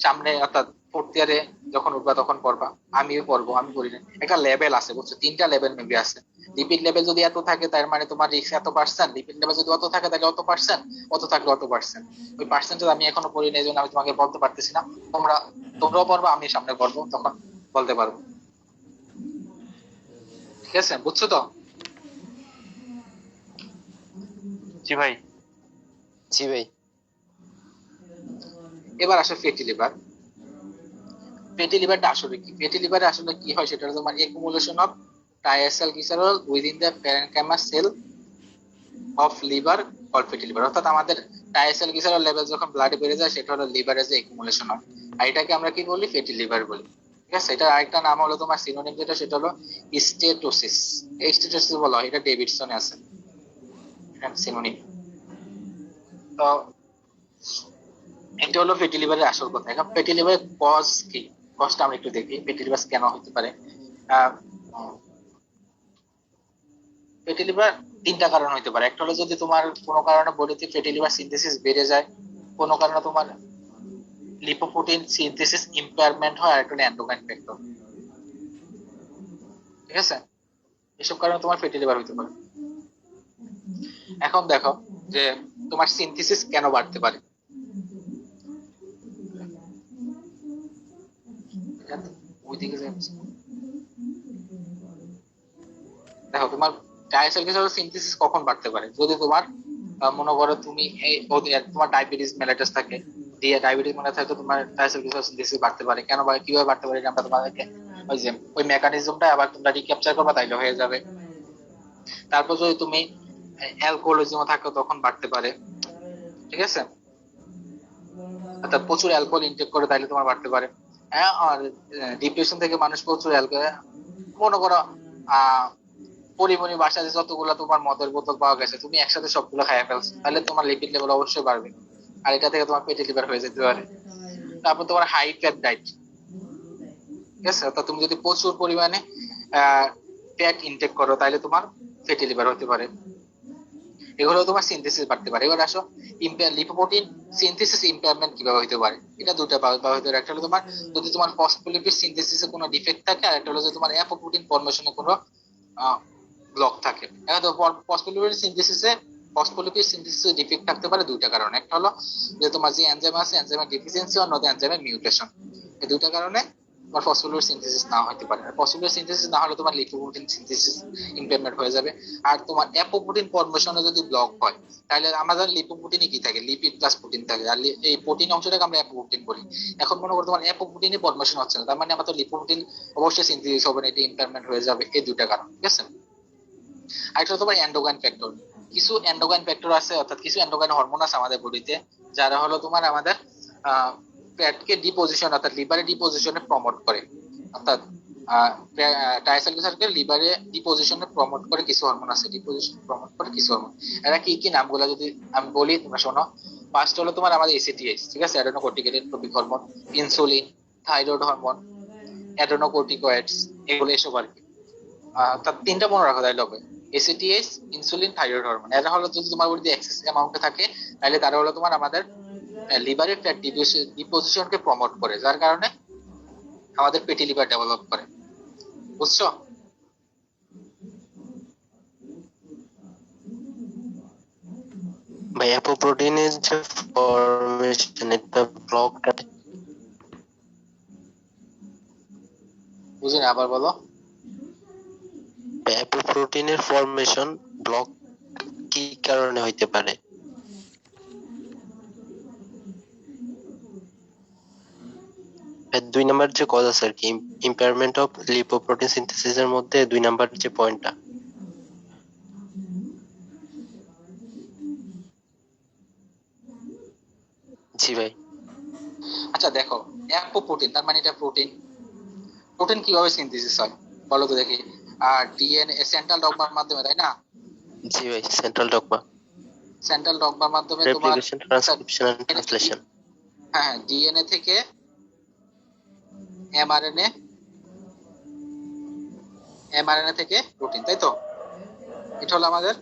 সামনে অর্থাৎ ফোর্থ ইয়ারে যখন উঠবা তখন পড়বা, আমিও পড়বো, আমি পড়ি না। একটা লেভেল আছে বুঝছো, 3টা লেভেল মেবি আছে। লিপিড লেভেল যদি এত থাকে তার মানে তোমার রিস্ক এত পার্সেন্ট, লিপিড লেভেল যদি অত থাকে তাহলে অত পার্সেন্ট, অত থাকলে অত পার্সেন্ট। ওই পার্সেন্টেজ আমি এখনো পড়ি না, এই জন্য আমি তোমাকে বলতে পারতেছি না। তোমরাও পড়বা, আমি সামনে পড়বো, তখন বলতে পারবো। ঠিক আছে, বুঝছো তো? জি ভাই। জি ভাই। এবার আসো ফ্যাটি লিভার। ফ্যাটি লিভারটা আসলে কি? ফ্যাটি লিভারে আসলে কি হয় সেটা তোমার accumulation of triacylglycerol within the parenchyma cell of liver call fatty liver. অর্থাৎ আমাদের ট্রাইএসাইলগ্লিসারল লেভেল যখন ব্লাডে বেড়ে যায় সেটা হলো লিভারে যে একুমুলেশন হয়, আর এটাকে আমরা কি বলি? ফ্যাটি লিভার বলি। ঠিক আছে, এটা আরেকটা নাম হলো তোমার সিনোনিম যেটা সেটা হলো স্টেটোসিস। এই স্টেটোসিস বলা হয়, এটা ডেভিডসনে আছে সিনোনিম। তো এটা হলো ফ্যাটি লিভারের আসল কথা। এখন ফ্যাটি লিভারের কজ কি, কজটা আমরা একটু দেখি। ফ্যাটি লিভার কেন হতে পারে? ফ্যাটি লিভার 3টা কারণ হতে পারে। একটা হলো যদি তোমার কোনো কারণে বডিতে ফ্যাটি লিভার সিনথেসিস বেড়ে যায়, কোনো কারণে তোমার লিপোপ্রোটিন সিনথেসিস ইম্পেয়ারমেন্ট হয়, আর একটা হলো এন্ডোক্রাইন ফ্যাক্টর। ঠিক আছে, এসব কারণে তোমার ফ্যাটি লিভার হতে পারে। এখন দেখো যে তোমার সিনথেসিস কেন বাড়তে পারে। ওইদিকে দেখো তোমার ট্রাইসাইক্লিসাইল সিনথেসিস কখন বাড়তে পারে? যদি তোমার মনে করো তুমি তোমার ডায়াবেটিস মেলাইটাস থাকে, দিয়ে ডায়াবেটিস মেলাইটাস থাকে, তোমার ট্রাইসাইক্লিসাইল সিনথেসিস বাড়তে পারে। কেন বাড়ে, কিভাবে বাড়তে পারে, এটা আমরা তোমাদেরকে ওই যে ওই মেকানিজমটা আবার তোমরা রিক্যাপচার করবা তাইলে হয়ে যাবে। তারপর যদি তুমি অ্যালকোহলিজম থাকো তখন বাড়তে পারে। ঠিক আছে, অর্থাৎ প্রচুর অ্যালকোহল ইনটেক করে তাইলে তোমার বাড়তে পারে। হ্যাঁ, আর ডিপ্রেশন থেকে মানুষ প্রচুর অ্যালকোহল, মনে করো পরিমণি বাসায় যতগুলো তোমার মদের বোতল পাওয়া গেছে তুমি একসাথে সবগুলো খাইয়া ফেলছো, তাহলে তোমার লিপিড লেভেল অবশ্যই বাড়বে, আর এটা থেকে তোমার ফ্যাটি লিভার হয়ে যেতে পারে। তারপর তোমার হাই ফ্যাট ডায়েট। ঠিক আছে, অর্থাৎ তুমি যদি প্রচুর পরিমাণে ফ্যাট ইনটেক করো তাহলে তোমার ফ্যাটি লিভার হতে পারে। এগুলো তোমার সিনথেসিস বাড়তে পারে। এবার আসো লিপোপ্রোটিন সিনথেসিস ইম্পেয়ারমেন্ট কিভাবে হতে পারে। এটা দুটো ভাবে হতে পারে। একটা হলো তোমার যদি তোমার ফসফোলিপিড সিনথেসিসে কোনো ডিফেক্ট থাকে, আর একটা হলো যে তোমার অ্যাপোপ্রোটিন ফর্মেশনে কোনো ব্লক থাকে। এখন তো ফসফোলিপিড সিনথেসিসে ডিফেক্ট থাকতে পারে দুইটা কারণে। একটা হলো যে তোমার যে এনজাইম আছে এনজাইমের ডিফিসিয়েন্সি, অন্যটা এনজাইমের মিউটেশন। এই দুইটা কারণে তোমার ফসফোলিপিড সিনথেসিস না হতে পারে। আর ফসফোলিপিড সিনথেসিস না হলে তোমার লিপোপ্রোটিন সিনথেসিস ইমপ্লিমেন্ট হয়ে যাবে। আর তোমার অ্যাপোপ্রোটিন ফর্মেশনে যদি ব্লক হয় তাহলে আমাদের লিপোপ্রোটিনে কি থাকে? লিপিড প্লাস প্রোটিন থাকে, আর এই প্রোটিন অংশটাকে আমরা অ্যাপোপ্রোটিন বলি। এখন মনে করো তোমার অ্যাপোপ্রোটিনই ফর্মেশন হচ্ছে না, তার মানে আমাদের লিপোপ্রোটিন অবশ্যই সিনথেসিস হবে না, এটি ইমপ্লিমেন্ট হয়ে যাবে। এই দুইটা কারণ। ঠিক আছে, আরেকটা তোমার এন্ডোক্রাইন ফ্যাক্টর। কিছু এন্ডোক্রাইন ফ্যাক্টর আছে, অর্থাৎ কিছু এন্ডোক্রাইন হরমোন আছে আমাদের বডিতে, যারা হলো তোমার আমাদের ফ্যাটকে ডিপোজিশন অর্থাৎ লিভারে ডিপোজিশনে প্রমোট করে। অর্থাৎ ট্রাইসাইক্লিসাইডকে লিভারে ডিপোজিশনে প্রমোট করে কিছু হরমোন আছে, ডিপোজিশন প্রমোট করে কিছু হরমোন। এরা কি কি নামগুলো যদি আমি বলি তোমরা শোনো। ফার্স্ট হলো তোমার আমাদের এসিটিএইচ, ঠিক আছে, অ্যাডেনোকর্টিকেটিক হরমোন, ইনসুলিন, থাইরয়েড হরমোন, অ্যাডেনোকর্টিকয়েডস, এগুলো এসব আর কি। তার 3টা মনে রাখা যায় লবে: এসিটিএইচ, ইনসুলিন, থাইরয়েড হরমোন। এরা হলো যদি তোমার বডিতে এক্সেস অ্যামাউন্টে থাকে তাহলে তারা হলো তোমার আমাদের লিভারে ফ্যাট ডিপোজিশনকে প্রমোট করে, যার কারণে আমাদের ফ্যাটি লিভার ডেভেলপ করে। বুঝছো? ভাই অ্যাপোপ্রোটিনের যে ফরমেশন এটা ব্লক কাটে। বুঝিনি, আবার বলো। অ্যাপোপ্রোটিনের ফরমেশন ব্লক কি কারণে হইতে পারে? 2 নাম্বার যে কজ আছে আর কি, ইম্পেয়ারমেন্ট অফ লিপোপ্রোটিন সিনথেসিসের মধ্যে 2 নাম্বার যে পয়েন্টটা। জি ভাই। আচ্ছা দেখো, অ্যাপোপ্রোটিন তার মানে এটা প্রোটিন। প্রোটিন কিভাবে সিনথেসিস হয় বলো তো দেখি? আর ডিএনএ সেন্ট্রাল ডগমার মাধ্যমে, তাই না? জি ভাই, সেন্ট্রাল ডগমা, সেন্ট্রাল ডগমার মাধ্যমে তোমার রেপ্লিকেশন, ট্রান্সক্রিপশন এন্ড ট্রান্সলেশন। হ্যাঁ ডিএনএ থেকে এমআরএনএ, এমআরএনএ থেকে প্রোটিন, তাই তো? এটা হলো আমাদের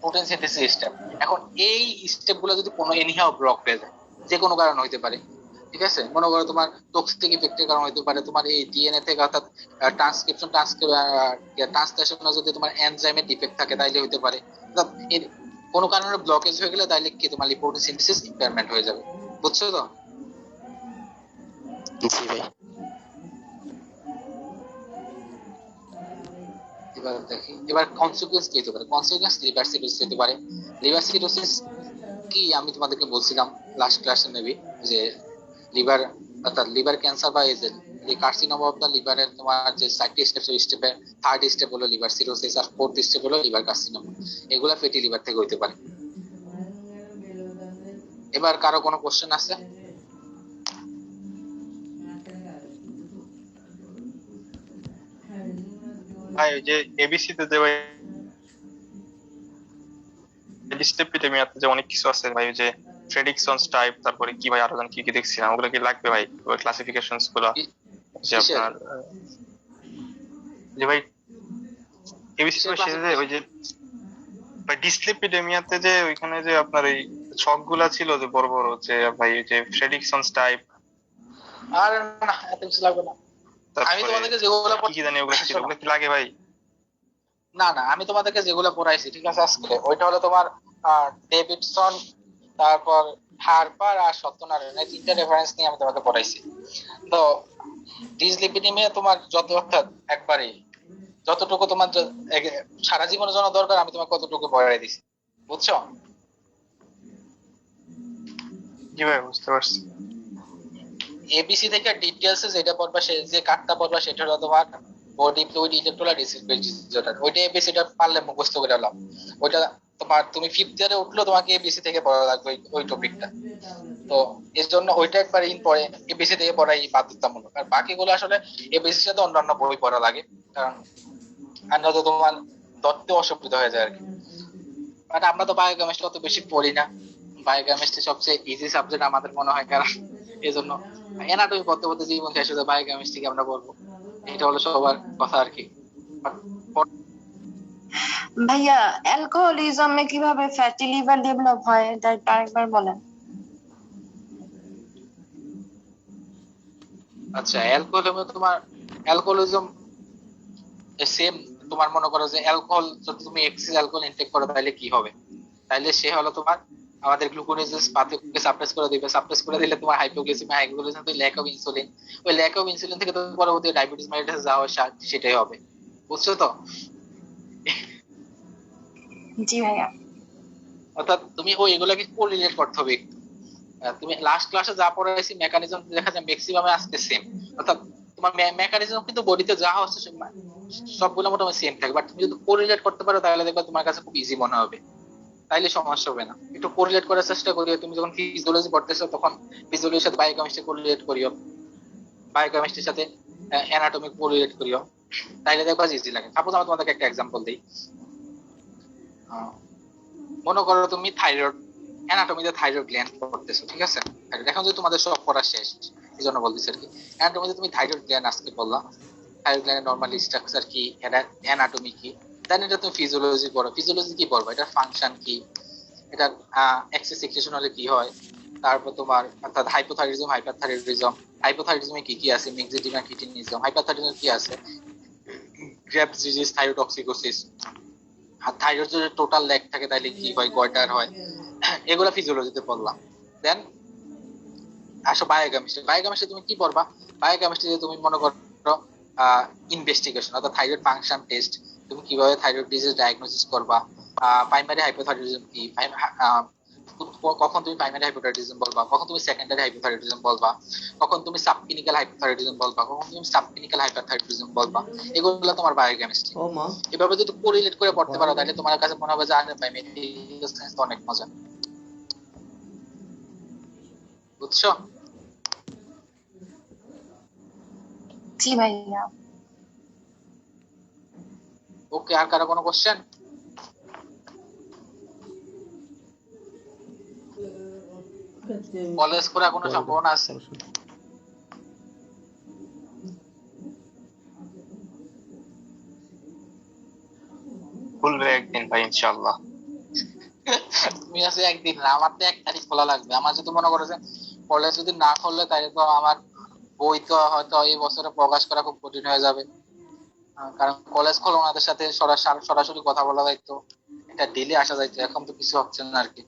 প্রোটিন সিনথেসিস স্টেপ। এখন এই স্টেপ গুলো যদি কোনো এনিহাও ব্লক হয়ে যায়, যে কোনো কারণ হইতে পারে, ঠিক আছে? মনে করো তোমার টক্সিক ইফেক্টের কারণ হইতে পারে, তোমার এই ডিএনএ থেকে অর্থাৎ ট্রান্সক্রিপশন ট্রান্সলেশনে যদি তোমার এনজাইমের ডিফেক্ট থাকে তাইলে হইতে পারে। অর্থাৎ কোনো কারণে ব্লকেজ হয়ে গেলে তাইলে কি তোমার প্রোটিন সিনথেসিস ইম্পেয়ারমেন্ট হয়ে যাবে। বুঝছো তো? জি ভাই। এবার দেখি, এবার কনসিকুয়েন্স কি হতে পারে? কনসিকুয়েন্স লিভার সিরোসিস হতে পারে। লিভার সিরোসিস কি আমি তোমাদেরকে বলছিলাম লাস্ট ক্লাসে মেবি, যে লিভার অর্থাৎ লিভার ক্যান্সার বা এই কার্সিনোমা অফ দা লিভারের তোমার যে 4টি স্টেপ, সেই স্টেপে 3rd স্টেপ হলো লিভার সিরোসিস আর 4th স্টেপ হলো লিভার কার্সিনোমা। এগুলা ফ্যাটি লিভার থেকে হইতে পারে। এবার কারো কোনো কোশ্চেন আছে? ভাই ওই যে এবিসি তে যে ভাই ডিসলিপিডেমিয়াতে যে অনেক কিছু আছে ভাই, ওই যে ফ্রেডিকসনস টাইপ, তারপরে কি ভাই আরো কি কি দেখছিলাম, ওগুলো কি লাগবে ভাই ওই ক্লাসিফিকেশনস গুলো? যে আপনার যে ভাই এবিসি তো সেটা ওই যে ভাই ডিসলিপিডেমিয়াতে যে ওইখানে যে আপনার এই ছকগুলা ছিল যে বড় বড়, যে ভাই ওই যে ফ্রেডিকসনস টাইপ, আর না এত কিছু লাগবে না। আমি তোমাদেরকে যেগুলো কি জানি ওগুলো কি, ওগুলো কি লাগে ভাই? না না, আমি তোমাদেরকে যেগুলো পড়াইছি ঠিক আছে আজকে, ওইটা হলো তোমার ডেভিডসন, তারপর হারপার আর সত্যনারায়ণ, এই 3টা রেফারেন্স নিয়ে আমি তোমাকে পড়াইছি। তো ডিসলিপিডিমিয়া তোমার যত অর্থাৎ একবারে যতটুকু তোমার সারা জীবনের জন্য দরকার আমি তোমাকে কতটুকু পড়াই দিছি। বুঝছো? জি ভাই বুঝতে পারছি। এবিসি থেকে ডিটেইলস যেটা পড়বা, সে যে কাটটা পড়বা সেটা হলো তোমার বডি ফ্লুইড ইলেকট্রোলাইটিস ডিসঅর্ডার। ওইটা এবিসিটা পারলে মুখস্থ করে নাও। ওইটা তোমার তুমি 5th ইয়ারে উঠলো তোমাকে এবিসি থেকে পড়া লাগবে ওই টপিকটা। তো এর জন্য ওইটা একবার ইন পড়ে এবিসি থেকে পড়াই বাধ্যতামূলক। আর বাকিগুলো আসলে এবিসির সাথে অন্যান্য বই পড়া লাগে, কারণ আর নয়তো তোমার ধরতে অসুবিধা হয়ে যায় আর কি। মানে আমরা তো বায়োকেমিস্ট্রি অত বেশি পড়ি না, বায়োকেমিস্ট্রি সবচেয়ে ইজি সাবজেক্ট আমাদের মনে হয়, কারণ এই জন্য এনাটমি পড়তে পড়তে জীবন শেষ হয়ে যায়, বায়োকেমিস্ট্রি আমরা পড়বো, এটা হলো সবার কথা আর কি। ভাইয়া অ্যালকোহলিজমে কিভাবে ফ্যাটি লিভার ডেভেলপ হয় এটা একটু আরেকবার বলেন। আচ্ছা, অ্যালকোহলিজম সেম। তোমার মনে করো যে অ্যালকোহল, যদি তুমি এক্সেস অ্যালকোহল ইনটেক করো তাহলে কি হবে? তাহলে সে হলো তোমার আমাদের গ্লুকোনেজেস পাথওয়েকে সাপ্রেস করে দিবে। সাপ্রেস করে দিলে তোমার হাইপোগ্লিসেমিয়া, হাইপোগ্লিসেমিয়া থেকে ল্যাক অফ ইনসুলিন, ওই ল্যাক অফ ইনসুলিন থেকে তোমার পরবর্তী ডায়াবেটিস মেলিটাস যা হয় সেটাই হবে। বুঝছো তো? জি ভাইয়া। অর্থাৎ তুমি ওই এগুলোকে কোরিলেট করতে হবে একটু। তুমি লাস্ট ক্লাসে যা পড়াইছি মেকানিজম দেখা যায় ম্যাক্সিমামে আজকে সেম। অর্থাৎ তোমার মেকানিজম কিন্তু বডিতে যা হচ্ছে সবগুলো মোটামুটি সেম থাকে, বাট তুমি যদি কোরিলেট করতে পারো তাহলে দেখবে তোমার কাছে খুব ইজি মনে হবে, তাইলে সমস্যা হবে না। একটু কোরিলেট করার চেষ্টা করিও। তুমি যখন ফিজিওলজি পড়তেছো তখন ফিজিওলজির সাথে বায়োকেমিস্ট্রি কোরিলেট করিও, বায়োকেমিস্ট্রির সাথে অ্যানাটমি কোরিলেট করিও, তাইলে দেখবা ইজি লাগে। সাপোজ আমি তোমাদেরকে একটা एग्जांपल দেই। মনে করো তুমি থাইরয়েড অ্যানাটমিতে থাইরয়েড গ্ল্যান্ড পড়তেছো, ঠিক আছে? এখন যদি তোমাদের সব পড়া শেষ, এই জন্য বলতেছি আর কি। অ্যানাটমিতে তুমি থাইরয়েড গ্ল্যান্ড আজকে বললা, থাইরয়েড গ্ল্যান্ডের নরমালি স্ট্রাকচার কি, এটা অ্যানাটমি কি, দেন এটা তুমি ফিজিওলজি পড়ো। ফিজিওলজি কি পড়বা? এটার ফাংশন কি, এটার এক্সেস সিক্রেশন হলে কি হয়, তারপর তোমার অর্থাৎ হাইপোথাইরয়েডিজম, হাইপারথাইরয়েডিজম, হাইপোথাইরয়েডিজমে কি কি আছে, মিক্সেডিমা, কিটিনিজম, হাইপারথাইরয়েডিজম কি আছে, গ্রেভস ডিজিজ, থাইরোটক্সিকোসিস, আর থাইরয়েড যদি টোটাল ল্যাক থাকে তাহলে কি হয়, গয়টার হয়, এগুলা ফিজিওলজিতে পড়লাম। দেন আসো বায়োকেমিস্ট্রি। বায়োকেমিস্ট্রি তুমি কি পড়বা? বায়োকেমিস্ট্রিতে তুমি মনে করো ইনভেস্টিগেশন অর্থাৎ থাইরয়েড ফাংশন টেস্ট, তুমি কিভাবে থাইরয়েড ডিজিজ ডায়াগনোসিস করবা, প্রাইমারি হাইপোথাইরয়েডিজম কি, কখন তুমি প্রাইমারি হাইপোথাইরয়েডিজম বলবা, কখন তুমি সেকেন্ডারি হাইপোথাইরয়েডিজম বলবা, কখন তুমি সাবক্লিনিক্যাল হাইপোথাইরয়েডিজম বলবা, কখন তুমি সাবক্লিনিক্যাল হাইপারথাইরয়েডিজম বলবা, এগুলো তোমার বায়োকেমিস্ট্রি। ও মা, এভাবে যদি কোরিলেট করে পড়তে পারো তাহলে তোমার কাছে মনে হবে যে আরে ভাই মেডিকেল সায়েন্স তো অনেক মজা। বুঝছো? জি ভাইয়া। ওকে, আর কারো কোনো কোশ্চেন? কলেজ করার কোনো সম্ভাবনা আছে? খুলবে একদিন ভাই ইনশাআল্লাহ। তুমি আছে একদিন না, আমার তো 1 তারিখ খোলা লাগবে। আমার যদি মনে করো যে কলেজ যদি না খুললে তাহলে তো আমার বই তো হয়তো এই বছরে প্রকাশ করা খুব কঠিন হয়ে যাবে। কারণ কলেজ খোলা ওনাদের সাথে সরাসরি কথা বলা যাইতো, এটা ডেলি আসা যাইতো, এখন তো কিছু হচ্ছে না আর কি।